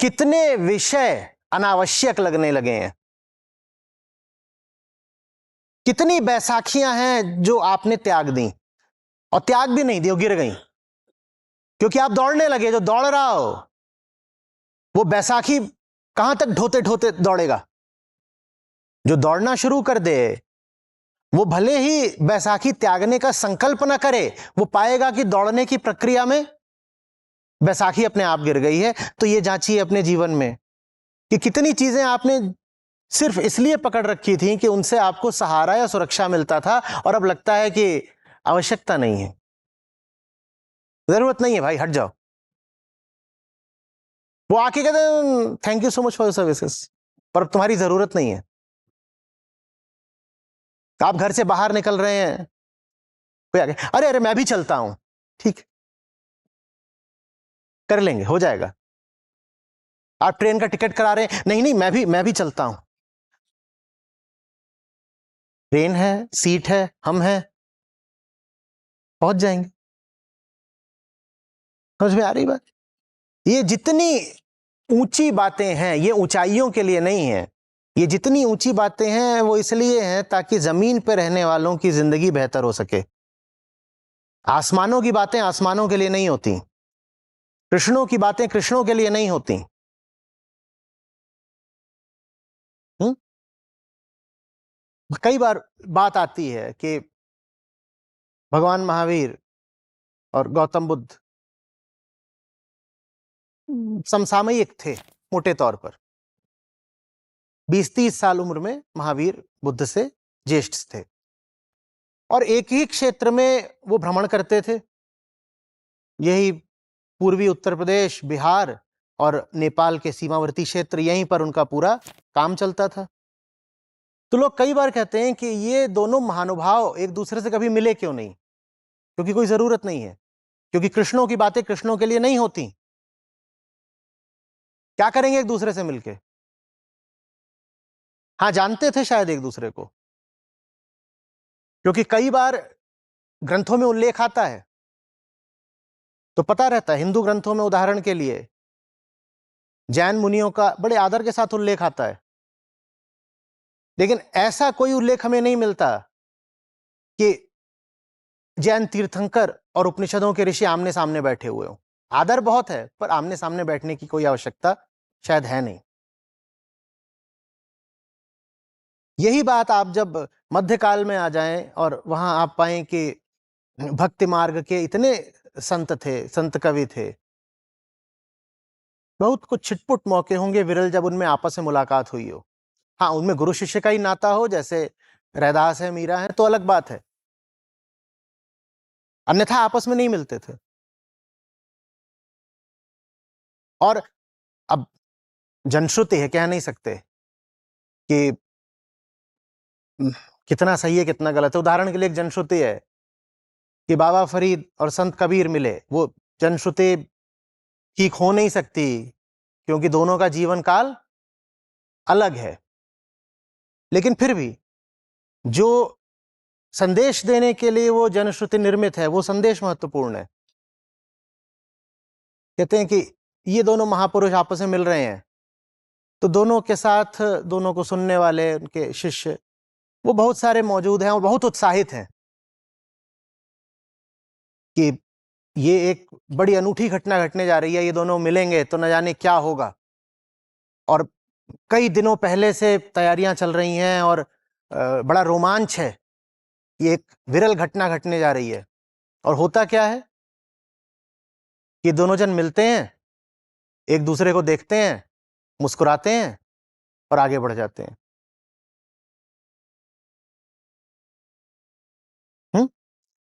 कितने विषय अनावश्यक लगने लगे हैं। कितनी बैसाखियां हैं जो आपने त्याग दी, और त्याग भी नहीं दी, वो गिर गई, क्योंकि आप दौड़ने लगे। जो दौड़ रहा हो वो बैसाखी कहां तक ढोते ढोते दौड़ेगा। जो दौड़ना शुरू कर दे वो भले ही बैसाखी त्यागने का संकल्प ना करे, वो पाएगा कि दौड़ने की प्रक्रिया में बैसाखी अपने आप गिर गई है। तो ये जांचिए अपने जीवन में कि कितनी चीजें आपने सिर्फ इसलिए पकड़ रखी थी कि उनसे आपको सहारा या सुरक्षा मिलता था, और अब लगता है कि आवश्यकता नहीं है, जरूरत नहीं है, भाई हट जाओ। वो आके कहते हैं thank you so much for your services, पर अब तुम्हारी जरूरत नहीं है। आप घर से बाहर निकल रहे हैं, कोई आगे, अरे अरे मैं भी चलता हूं, ठीक, कर लेंगे, हो जाएगा। आप ट्रेन का टिकट करा रहे हैं, नहीं नहीं मैं भी चलता हूं। ट्रेन है, सीट है, हम हैं, पहुंच जाएंगे। समझ में आ रही बात? ये जितनी ऊंची बातें हैं, ये ऊंचाइयों के लिए नहीं है। ये जितनी ऊंची बातें हैं वो इसलिए हैं ताकि जमीन पर रहने वालों की जिंदगी बेहतर हो सके। आसमानों की बातें आसमानों के लिए नहीं होती, कृष्णों की बातें कृष्णों के लिए नहीं होती। हुँ? कई बार बात आती है कि भगवान महावीर और गौतम बुद्ध समसामयिक थे, मोटे तौर पर 20-30 साल उम्र में महावीर बुद्ध से ज्येष्ठ थे और एक ही क्षेत्र में वो भ्रमण करते थे। यही पूर्वी उत्तर प्रदेश, बिहार और नेपाल के सीमावर्ती क्षेत्र, यहीं पर उनका पूरा काम चलता था। तो लोग कई बार कहते हैं कि ये दोनों महानुभाव एक दूसरे से कभी मिले क्यों नहीं? क्योंकि कोई जरूरत नहीं है, क्योंकि कृष्णों की बातें कृष्णों के लिए नहीं होती। क्या करेंगे एक दूसरे से मिलके? हाँ, जानते थे शायद एक दूसरे को, क्योंकि कई बार ग्रंथों में उल्लेख आता है तो पता रहता है। हिंदू ग्रंथों में उदाहरण के लिए जैन मुनियों का बड़े आदर के साथ उल्लेख आता है, लेकिन ऐसा कोई उल्लेख हमें नहीं मिलता कि जैन तीर्थंकर और उपनिषदों के ऋषि आमने सामने बैठे हुए हों। आदर बहुत है, पर आमने सामने बैठने की कोई आवश्यकता शायद है नहीं। यही बात आप जब मध्यकाल में आ जाएं और वहां आप पाएं कि भक्ति मार्ग के इतने संत थे, संत कवि थे, बहुत कुछ छिटपुट मौके होंगे विरल जब उनमें आपस में मुलाकात हुई हो। हाँ, उनमें गुरु शिष्य का ही नाता हो, जैसे रैदास है, मीरा है, तो अलग बात है, अन्यथा आपस में नहीं मिलते थे। और अब जनश्रुति है, कह नहीं सकते कि कितना सही है कितना गलत है। उदाहरण के लिए एक जनश्रुति है कि बाबा फरीद और संत कबीर मिले, वो जनश्रुति ठीक हो नहीं सकती क्योंकि दोनों का जीवन काल अलग है। लेकिन फिर भी जो संदेश देने के लिए वो जनश्रुति निर्मित है, वो संदेश महत्वपूर्ण है। कहते हैं कि ये दोनों महापुरुष आपस में मिल रहे हैं, तो दोनों के साथ दोनों को सुनने वाले उनके शिष्य वो बहुत सारे मौजूद हैं और बहुत उत्साहित हैं कि ये एक बड़ी अनूठी घटना घटने जा रही है, ये दोनों मिलेंगे तो न जाने क्या होगा। और कई दिनों पहले से तैयारियां चल रही हैं और बड़ा रोमांच है, ये एक विरल घटना घटने जा रही है। और होता क्या है कि दोनों जन मिलते हैं, एक दूसरे को देखते हैं, मुस्कुराते हैं और आगे बढ़ जाते हैं।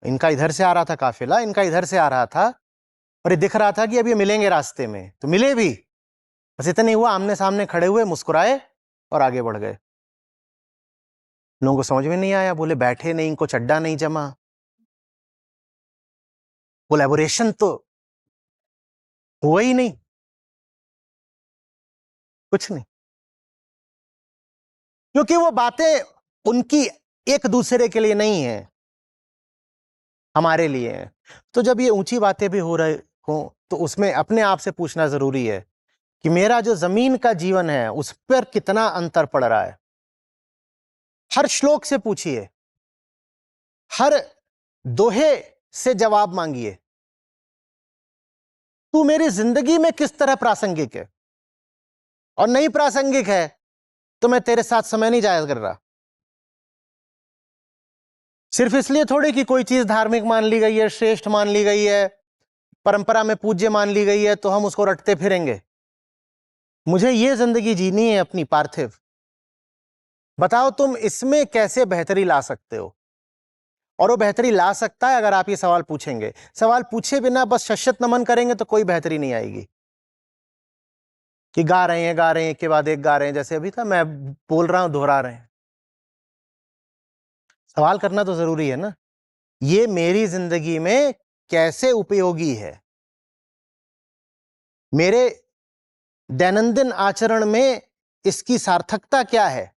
इनका इधर से आ रहा था काफिला, इनका इधर से आ रहा था और ये दिख रहा था कि अब ये मिलेंगे रास्ते में, तो मिले भी, बस इतना नहीं हुआ, आमने सामने खड़े हुए, मुस्कुराए और आगे बढ़ गए। लोगों को समझ में नहीं आया, बोले बैठे नहीं, इनको चड्डा नहीं जमा, कोलैबोरेशन तो हुआ ही नहीं, कुछ नहीं, क्योंकि वो बातें उनकी एक दूसरे के लिए नहीं है, हमारे लिए है। तो जब ये ऊंची बातें भी हो रहे हो तो उसमें अपने आप से पूछना जरूरी है कि मेरा जो जमीन का जीवन है उस पर कितना अंतर पड़ रहा है। हर श्लोक से पूछिए, हर दोहे से जवाब मांगिए, तू मेरी जिंदगी में किस तरह प्रासंगिक है, और नहीं प्रासंगिक है तो मैं तेरे साथ समय नहीं जाया कर रहा। सिर्फ इसलिए थोड़ी कि कोई चीज धार्मिक मान ली गई है, श्रेष्ठ मान ली गई है, परंपरा में पूज्य मान ली गई है, तो हम उसको रटते फिरेंगे। मुझे ये जिंदगी जीनी है अपनी पार्थिव, बताओ तुम इसमें कैसे बेहतरी ला सकते हो। और वो बेहतरी ला सकता है अगर आप ये सवाल पूछेंगे। सवाल पूछे बिना बस शश्यत नमन करेंगे तो कोई बेहतरी नहीं आएगी। कि गा रहे हैं एक के बाद एक गा रहे हैं, जैसे अभी था मैं बोल रहा हूं, दोहरा रहे हैं। सवाल करना तो जरूरी है ना, ये मेरी जिंदगी में कैसे उपयोगी है, मेरे दैनंदिन आचरण में इसकी सार्थकता क्या है।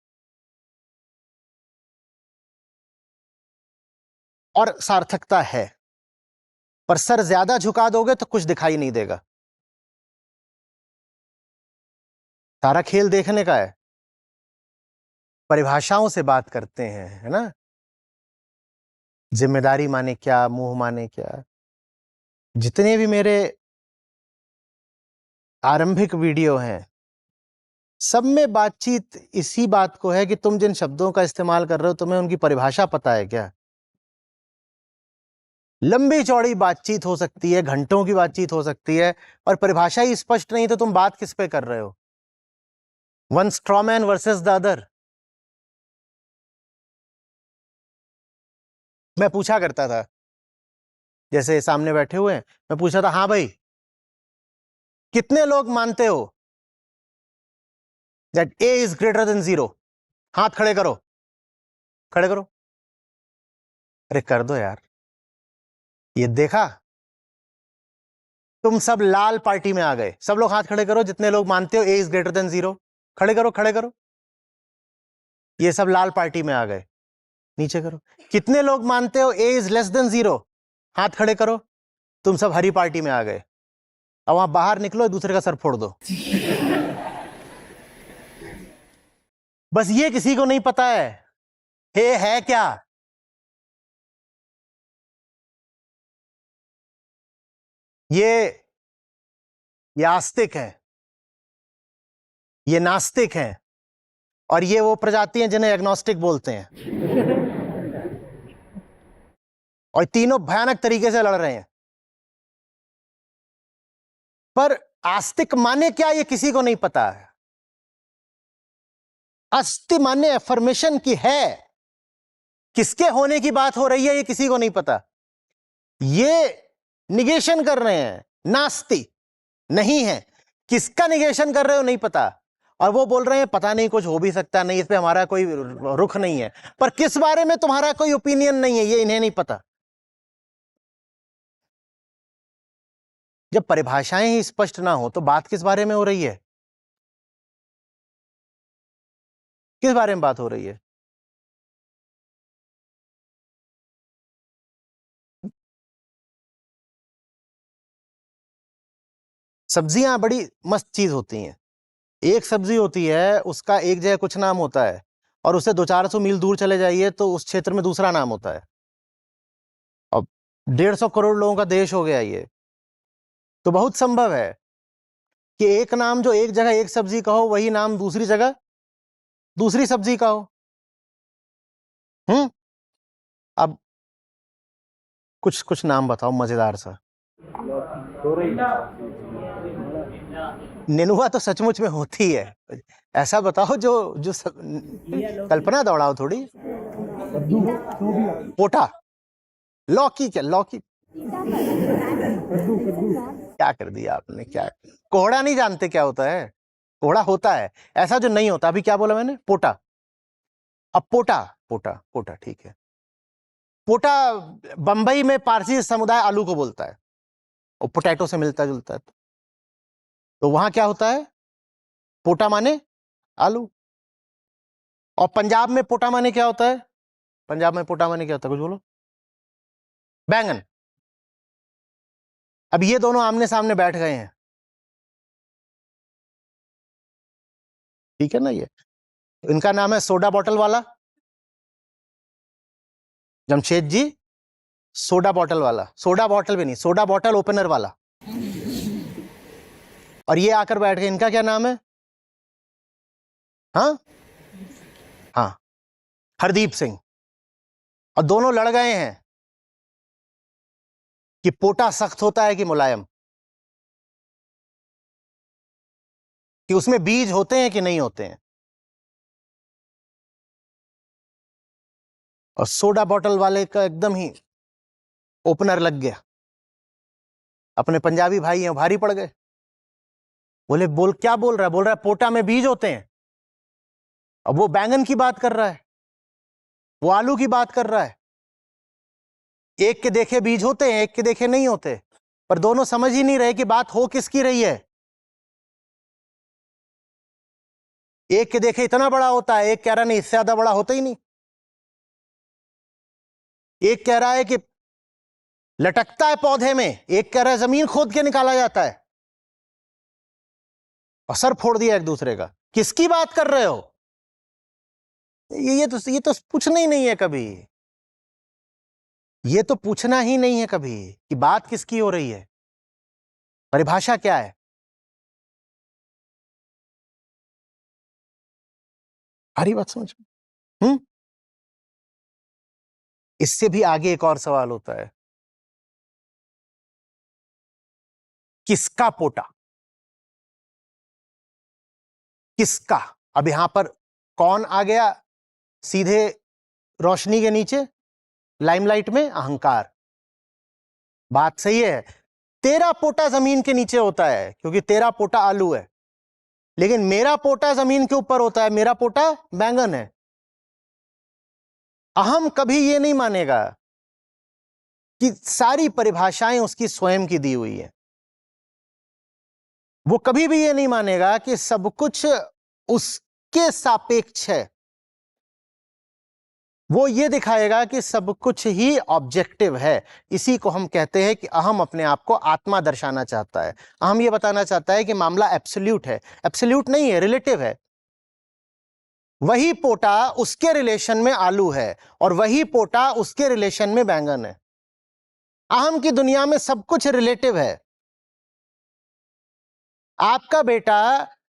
और सार्थकता है, पर सर ज्यादा झुका दोगे तो कुछ दिखाई नहीं देगा। सारा खेल देखने का है, परिभाषाओं से बात करते हैं, है ना। जिम्मेदारी माने क्या, मुंह माने क्या। जितने भी मेरे आरंभिक वीडियो हैं, सब में बातचीत इसी बात को है कि तुम जिन शब्दों का इस्तेमाल कर रहे हो, तुम्हें उनकी परिभाषा पता है क्या। लंबी चौड़ी बातचीत हो सकती है, घंटों की बातचीत हो सकती है, और परिभाषा ही स्पष्ट नहीं तो तुम बात किस पे कर रहे हो। One straw man versus the other. मैं पूछा करता था, जैसे सामने बैठे हुए हैं, मैं पूछा था, हाँ भाई कितने लोग मानते हो that A is greater than 0? हाथ खड़े करो, खड़े करो। अरे कर दो यार, ये देखा, तुम सब लाल पार्टी में आ गए। सब लोग हाथ खड़े करो जितने लोग मानते हो ए इज ग्रेटर देन 0। खड़े करो, खड़े करो। ये सब लाल पार्टी में आ गए। नीचे करो। कितने लोग मानते हो ए इज लेस देन 0? हाथ खड़े करो। तुम सब हरी पार्टी में आ गए। अब वहां बाहर निकलो, दूसरे का सर फोड़ दो। बस ये किसी को नहीं पता है, हे है क्या। ये आस्तिक है, ये नास्तिक है, और ये वो प्रजाति हैं जिन्हें एग्नोस्टिक बोलते हैं। और तीनों भयानक तरीके से लड़ रहे हैं। पर आस्तिक माने क्या, ये किसी को नहीं पता है। अस्ति माने एफर्मेशन की है, किसके होने की बात हो रही है ये किसी को नहीं पता। ये निगेशन कर रहे हैं, नास्ति नहीं है। किसका निगेशन कर रहे हो नहीं पता, और वो बोल रहे हैं पता नहीं, कुछ हो भी सकता नहीं, इस पे हमारा कोई रुख नहीं है। पर किस बारे में तुम्हारा कोई ओपिनियन नहीं है, ये इन्हें नहीं पता। जब परिभाषाएं ही स्पष्ट ना हो तो बात किस बारे में हो रही है, किस बारे में बात हो रही है। सब्जियां बड़ी मस्त चीज होती हैं। एक सब्जी होती है, उसका एक जगह कुछ नाम होता है, और उससे 200-400 मील दूर चले जाइए तो उस क्षेत्र में दूसरा नाम होता है। अब 150 करोड़ लोगों का देश हो गया ये, तो बहुत संभव है कि एक नाम जो एक जगह एक सब्जी का हो, वही नाम दूसरी जगह दूसरी सब्जी का हो। अब कुछ कुछ नाम बताओ मजेदार सा। नेनुआ तो सचमुच में होती है, ऐसा बताओ जो जो कल्पना दौड़ाओ थोड़ी। पोटा, लौकी, क्या लौकी, क्या कर दिया आपने, क्या। कोहड़ा नहीं जानते क्या होता है? कोहड़ा होता है ऐसा जो नहीं होता। अभी क्या बोला मैंने? पोटा। अब पोटा, पोटा, पोटा, ठीक है। पोटा बंबई में पारसी समुदाय आलू को बोलता है, और पोटैटो से मिलता जुलता है, तो वहां क्या होता है? पोटा माने आलू। और पंजाब में पोटा माने क्या होता है? पंजाब में पोटा माने क्या होता है, कुछ बोलो। बैंगन। अब ये दोनों आमने सामने बैठ गए हैं, ठीक है ना। ये इनका नाम है सोडा बॉटल वाला, जमशेद जी। सोडा बॉटल वाला, सोडा बॉटल भी नहीं, सोडा बॉटल ओपनर वाला। और ये आकर बैठ गए, इनका क्या नाम है? हाँ हाँ, हरदीप सिंह। और दोनों लड़ गए हैं कि पोटा सख्त होता है कि मुलायम, कि उसमें बीज होते हैं कि नहीं होते हैं। और सोडा बॉटल वाले का एकदम ही ओपनर लग गया। अपने पंजाबी भाई हैं, भारी पड़ गए। बोले बोल क्या बोल रहा है? बोल रहा है पोटा में बीज होते हैं। अब वो बैंगन की बात कर रहा है। वो आलू की बात कर रहा है। एक के देखे बीज होते हैं, एक के देखे नहीं होते, पर दोनों समझ ही नहीं रहे कि बात हो किसकी रही है। एक के देखे इतना बड़ा होता है, एक कह रहा नहीं इससे ज्यादा बड़ा होता ही नहीं। एक कह रहा है कि लटकता है पौधे में, एक कह रहा है जमीन खोद के निकाला जाता है। असर फोड़ दिया एक दूसरे का। किसकी बात कर रहे हो? ये तो पूछना ही नहीं है कभी। ये तो पूछना ही नहीं है कभी कि बात किसकी हो रही है, परिभाषा क्या है। हरी बात समझ में? इससे भी आगे एक और सवाल होता है, किसका पोटा? किसका? अब यहां पर कौन आ गया सीधे रोशनी के नीचे, लाइमलाइट में? अहंकार। बात सही है, तेरा पोटा जमीन के नीचे होता है क्योंकि तेरा पोटा आलू है, लेकिन मेरा पोटा जमीन के ऊपर होता है, मेरा पोटा बैंगन है। अहम कभी यह नहीं मानेगा कि सारी परिभाषाएं उसकी स्वयं की दी हुई है। वो कभी भी ये नहीं मानेगा कि सब कुछ उसके सापेक्ष है। वो ये दिखाएगा कि सब कुछ ही ऑब्जेक्टिव है। इसी को हम कहते हैं कि अहम अपने आप को आत्मा दर्शाना चाहता है। अहम ये बताना चाहता है कि मामला एब्सोल्यूट है। एब्सोल्यूट नहीं है, रिलेटिव है। वही पोटा उसके रिलेशन में आलू है और वही पोटा उसके रिलेशन में बैंगन है। अहम की दुनिया में सब कुछ रिलेटिव है। आपका बेटा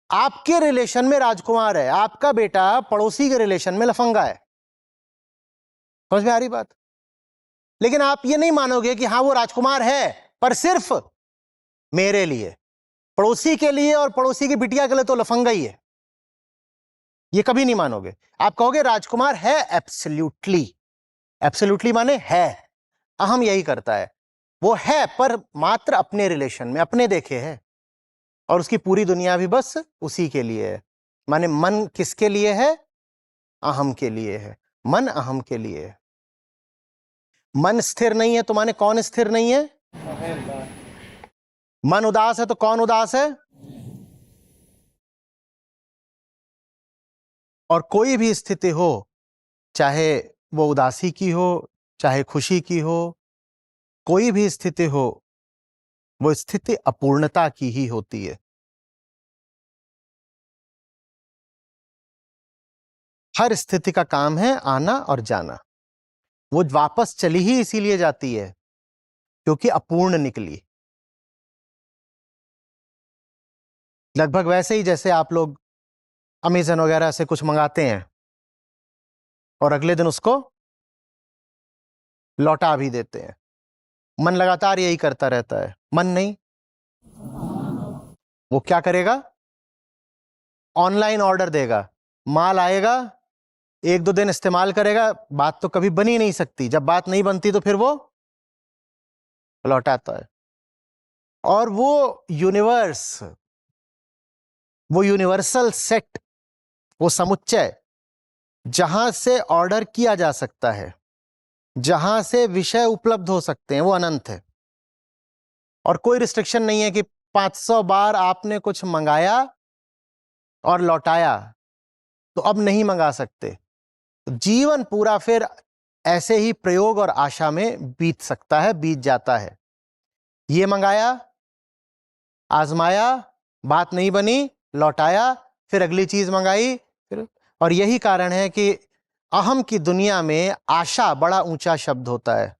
आपके रिलेशन में राजकुमार है, आपका बेटा पड़ोसी के रिलेशन में लफंगा है। समझ में आ रही बात? लेकिन आप ये नहीं मानोगे कि हां वो राजकुमार है, पर सिर्फ मेरे लिए। पड़ोसी के लिए और पड़ोसी की बिटिया के लिए तो लफंगा ही है। ये कभी नहीं मानोगे। आप कहोगे राजकुमार है एब्सोल्युटली। एब्सोल्युटली माने है। अहम यही करता है, वो है पर मात्र अपने रिलेशन में, अपने देखे है, और उसकी पूरी दुनिया भी बस उसी के लिए है। माने मन किसके लिए है? अहम के लिए है। मन अहम के लिए है। मन स्थिर नहीं है तो माने कौन स्थिर नहीं है? मन उदास है तो कौन उदास है? और कोई भी स्थिति हो, चाहे वो उदासी की हो, चाहे खुशी की हो, कोई भी स्थिति हो, वो स्थिति अपूर्णता की ही होती है। हर स्थिति का काम है आना और जाना। वो वापस चली ही इसीलिए जाती है क्योंकि अपूर्ण निकली। लगभग वैसे ही जैसे आप लोग अमेज़न वगैरह से कुछ मंगाते हैं और अगले दिन उसको लौटा भी देते हैं। मन लगातार यही करता रहता है। मन नहीं, वो क्या करेगा? ऑनलाइन ऑर्डर देगा, माल आएगा, एक दो दिन इस्तेमाल करेगा, बात तो कभी बन ही नहीं सकती। जब बात नहीं बनती तो फिर वो लौटाता है। और वो यूनिवर्स, वो यूनिवर्सल सेट, वो समुच्चय जहां से ऑर्डर किया जा सकता है, जहां से विषय उपलब्ध हो सकते हैं, वो अनंत है। और कोई रिस्ट्रिक्शन नहीं है कि 500 बार आपने कुछ मंगाया और लौटाया तो अब नहीं मंगा सकते। जीवन पूरा फिर ऐसे ही प्रयोग और आशा में बीत सकता है, बीत जाता है। ये मंगाया, आजमाया, बात नहीं बनी, लौटाया, फिर अगली चीज मंगाई, फिर। और यही कारण है कि अहम की दुनिया में आशा बड़ा ऊंचा शब्द होता है।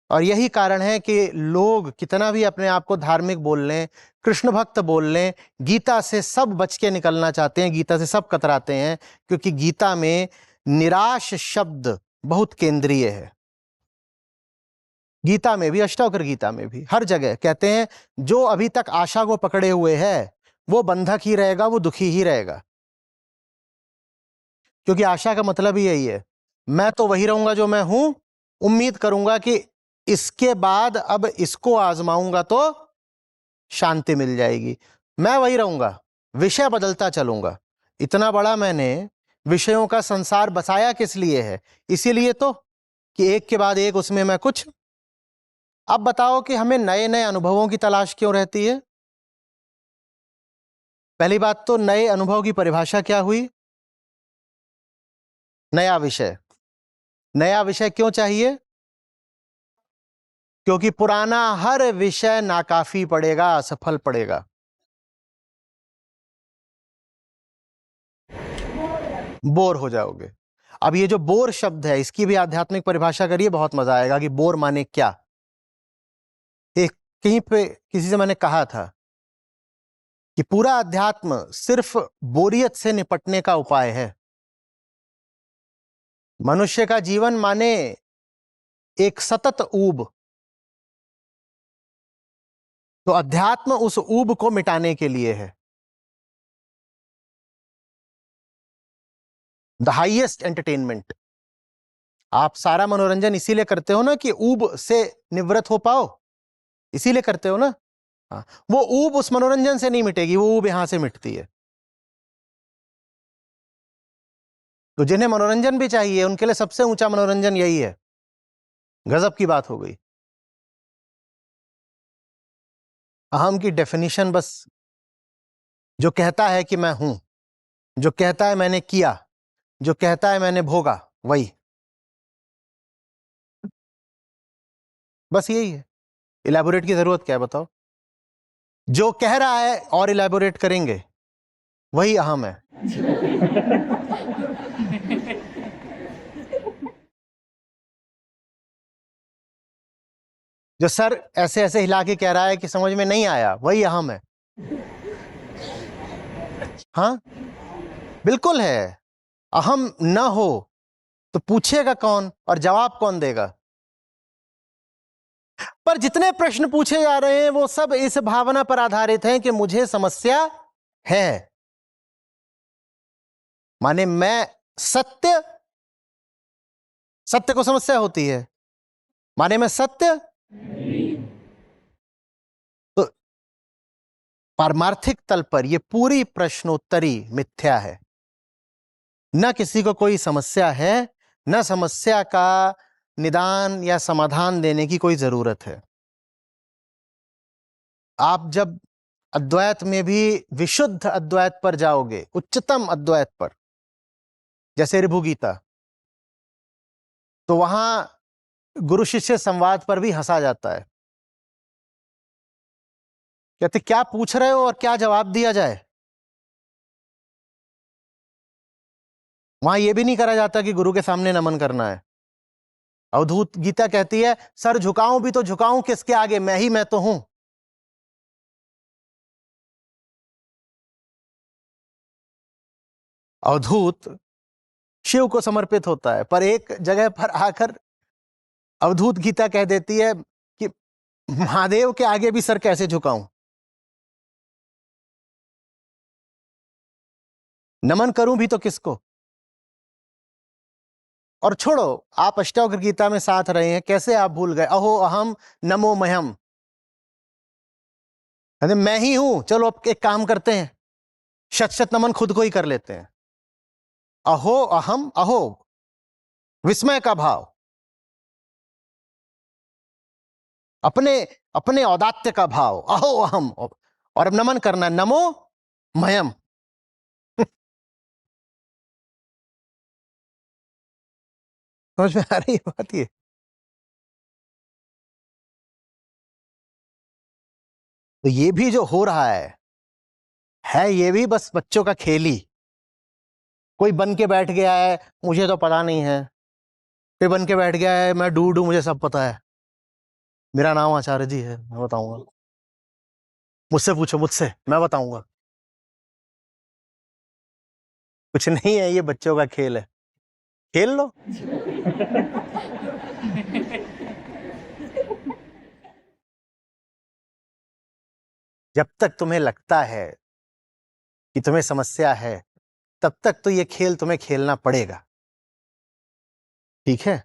और यही कारण है कि लोग कितना भी अपने आप को धार्मिक बोल लें, कृष्ण भक्त बोल लें, गीता से सब बच के निकलना चाहते हैं, गीता से सब कतराते हैं, क्योंकि गीता में निराश शब्द बहुत केंद्रीय है। गीता में भी, अष्टावक्र गीता में भी, हर जगह कहते हैं जो अभी तक आशा को पकड़े हुए है वो बंधक ही रहेगा, वो दुखी ही रहेगा। क्योंकि आशा का मतलब ही यही है, मैं तो वही रहूंगा जो मैं हूं, उम्मीद करूंगा कि इसके बाद अब इसको आजमाऊंगा तो शांति मिल जाएगी। मैं वही रहूंगा, विषय बदलता चलूंगा। इतना बड़ा मैंने विषयों का संसार बसाया किस लिए है? इसीलिए तो कि एक के बाद एक उसमें मैं कुछ। अब बताओ कि हमें नए नए अनुभवों की तलाश क्यों रहती है? पहली बात तो नए अनुभव की परिभाषा क्या हुई? नया विषय। नया विषय क्यों चाहिए? क्योंकि पुराना हर विषय नाकाफी पड़ेगा, असफल पड़ेगा। बोर हो जाओगे। अब ये जो बोर शब्द है, इसकी भी आध्यात्मिक परिभाषा करिए, बहुत मजा आएगा कि बोर माने क्या। एक कहीं पे किसी से मैंने कहा था कि पूरा अध्यात्म सिर्फ बोरियत से निपटने का उपाय है। मनुष्य का जीवन माने एक सतत ऊब, तो अध्यात्म उस ऊब को मिटाने के लिए है। The highest entertainment. आप सारा मनोरंजन इसीलिए करते हो ना कि ऊब से निवृत्त हो पाओ, इसीलिए करते हो ना। हाँ, वो ऊब उस मनोरंजन से नहीं मिटेगी, वो ऊब यहां से मिटती है। तो जिन्हें मनोरंजन भी चाहिए उनके लिए सबसे ऊंचा मनोरंजन यही है। गजब की बात हो गई। अहम की डेफिनेशन बस जो कहता है कि मैं हूं, जो कहता है मैंने किया, जो कहता है मैंने भोगा, वही, बस यही है। इलैबोरेट की जरूरत क्या है बताओ? जो कह रहा है और इलैबोरेट करेंगे, वही अहम है। जो सर ऐसे ऐसे हिला के कह रहा है कि समझ में नहीं आया, वही अहम है। हाँ, बिल्कुल है। अहम न हो तो पूछेगा कौन और जवाब कौन देगा? पर जितने प्रश्न पूछे जा रहे हैं वो सब इस भावना पर आधारित हैं कि मुझे समस्या है। माने मैं सत्य, सत्य को समस्या होती है, माने मैं सत्य। तो पारमार्थिक तल पर यह पूरी प्रश्नोत्तरी मिथ्या है। न किसी को कोई समस्या है, न समस्या का निदान या समाधान देने की कोई जरूरत है। आप जब अद्वैत में भी विशुद्ध अद्वैत पर जाओगे, उच्चतम अद्वैत पर, जैसे ऋभु गीता, तो वहां गुरु शिष्य संवाद पर भी हंसा जाता है। कहते क्या पूछ रहे हो और क्या जवाब दिया जाए? वहां यह भी नहीं करा जाता कि गुरु के सामने नमन करना है। अवधूत गीता कहती है सर झुकाऊं भी तो झुकाऊं किसके आगे, मैं ही मैं तो हूं। अवधूत शिव को समर्पित होता है, पर एक जगह पर आकर अवधूत गीता कह देती है कि महादेव के आगे भी सर कैसे झुकाऊं, नमन करूं भी तो किसको? और छोड़ो, आप अष्टावक्र गीता में साथ रहे हैं, कैसे आप भूल गए अहो अहम नमो मह्यम? अरे मैं ही हूं। चलो अब एक काम करते हैं, शत शत नमन खुद को ही कर लेते हैं। अहो अहम, अहो विस्मय का भाव, अपने अपने औदात्य का भाव, अहो अहम, और अब नमन करना है, नमो मह्यम। समझ में आ रही है बात? ये तो ये भी जो हो रहा है ये भी बस बच्चों का खेल ही। कोई बन के बैठ गया है मुझे तो पता नहीं है, कोई बन के बैठ गया है मैं डूड हूं मुझे सब पता है, मेरा नाम आचार्य जी है मैं बताऊंगा, मुझसे पूछो, मुझसे मैं बताऊंगा। कुछ नहीं है, ये बच्चों का खेल है, खेल लो। जब तक तुम्हें लगता है कि तुम्हें समस्या है, तब तक तो ये खेल तुम्हें खेलना पड़ेगा। ठीक है?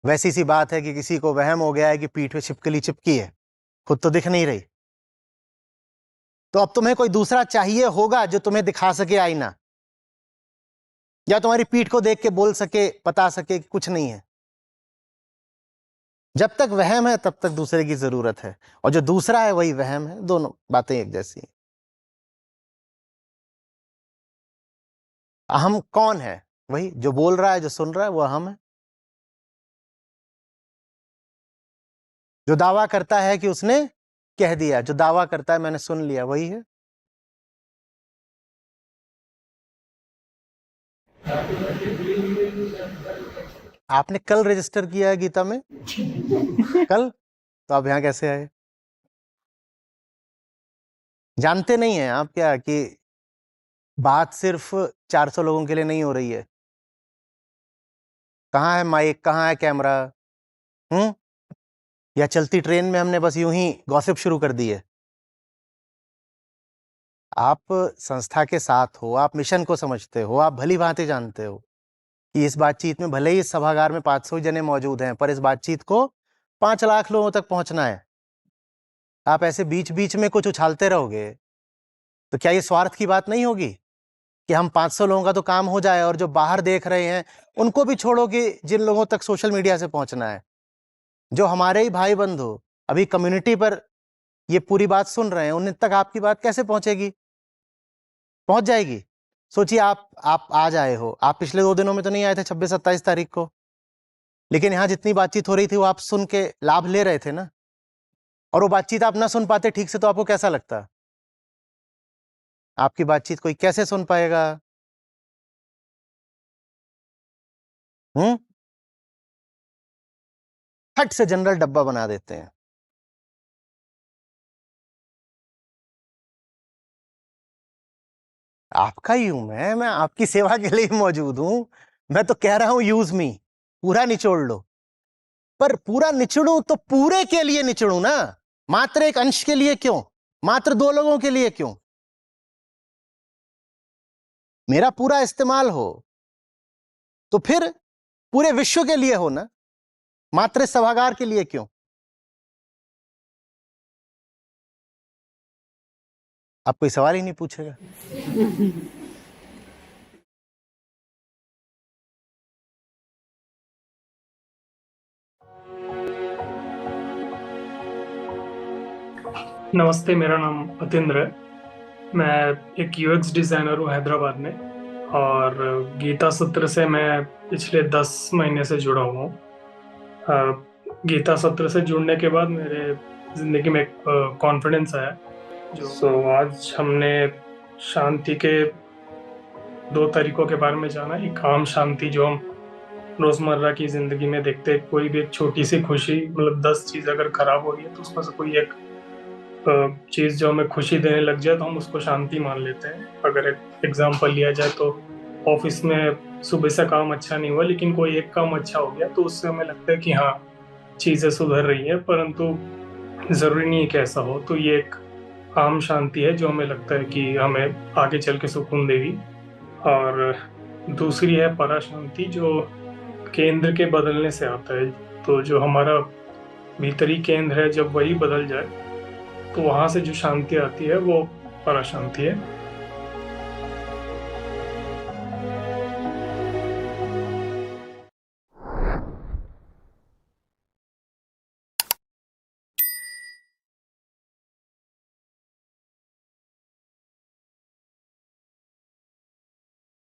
वैसी सी बात है कि किसी को वहम हो गया है कि पीठ पे छिपकली चिपकी है, खुद तो दिख नहीं रही, तो अब तुम्हें कोई दूसरा चाहिए होगा जो तुम्हें दिखा सके आईना। या तुम्हारी पीठ को देख के बोल सके, बता सके कि कुछ नहीं है। जब तक वहम है तब तक दूसरे की जरूरत है, और जो दूसरा है वही वहम है। दोनों बातें एक जैसी हैं। अहम कौन है? वही जो बोल रहा है, जो सुन रहा है, वो अहम है। जो दावा करता है कि उसने कह दिया, जो दावा करता है मैंने सुन लिया, वही है। आपने कल रजिस्टर किया है गीता में? कल? तो आप यहां कैसे आए? जानते नहीं हैं आप क्या कि बात सिर्फ 400 लोगों के लिए नहीं हो रही है? कहाँ है माइक, कहाँ है कैमरा? या चलती ट्रेन में हमने बस यूं ही गॉसिप शुरू कर दी है? आप संस्था के साथ हो, आप मिशन को समझते हो, आप भली भांति जानते हो कि इस बातचीत में भले ही इस सभागार में 500 जने मौजूद हैं, पर इस बातचीत को 5 लाख लोगों तक पहुंचना है। आप ऐसे बीच बीच में कुछ उछालते रहोगे तो क्या ये स्वार्थ की बात नहीं होगी कि हम 500 लोगों का तो काम हो जाए, और जो बाहर देख रहे हैं उनको भी छोड़ो कि जिन लोगों तक सोशल मीडिया से पहुंचना है, जो हमारे ही भाई बंधु अभी कम्युनिटी पर ये पूरी बात सुन रहे हैं, उन तक आपकी बात कैसे पहुंचेगी? पहुंच जाएगी। सोचिए, आप आज आए हो, आप पिछले 2 दिनों में तो नहीं आए थे, 26-27 तारीख को, लेकिन यहां जितनी बातचीत हो रही थी वो आप सुन के लाभ ले रहे थे ना। और वो बातचीत आप ना सुन पाते ठीक से तो आपको कैसा लगता? आपकी बातचीत कोई कैसे सुन पाएगा? फट से जनरल डब्बा बना देते हैं। आपका ही हूं मैं आपकी सेवा के लिए मौजूद हूं। मैं तो कह रहा हूं यूज मी, पूरा निचोड़ लो। पर पूरा निचड़ू तो पूरे के लिए निचड़ू ना, मात्र एक अंश के लिए क्यों? मात्र 2 लोगों के लिए क्यों? मेरा पूरा इस्तेमाल हो तो फिर पूरे विश्व के लिए हो ना, मात्र इस सभागार के लिए क्यों? अब कोई सवाल ही नहीं पूछेगा। नमस्ते, मेरा नाम अतिंद्र है। मैं एक यूएक्स डिज़ाइनर हूँ हैदराबाद में, और गीता सत्र से मैं पिछले 10 महीने से जुड़ा हुआ हूँ। गीता सत्र से जुड़ने के बाद मेरे ज़िंदगी में एक कॉन्फिडेंस आया। आज हमने शांति के 2 तरीकों के बारे में जाना। एक आम शांति जो हम रोज़मर्रा की ज़िंदगी में देखते हैं, कोई भी एक छोटी सी खुशी, मतलब 10 चीज़ अगर खराब हो रही है तो उसमें से कोई एक चीज़ जो हमें खुशी देने लग जाए तो हम उसको शांति मान लेते हैं। अगर एक एग्जांपल लिया जाए तो ऑफिस में सुबह से काम अच्छा नहीं हुआ, लेकिन कोई एक काम अच्छा हो गया तो उससे हमें लगता है कि हाँ, चीज़ें सुधर रही हैं, परंतु ज़रूरी नहीं है कि ऐसा हो। तो ये एक आम शांति है जो हमें लगता है कि हमें आगे चल के सुकून देगी। और दूसरी है परा शांति, जो केंद्र के बदलने से आता है। तो जो हमारा भीतरी केंद्र है, जब वही बदल जाए तो वहाँ से जो शांति आती है वो परा शांति है।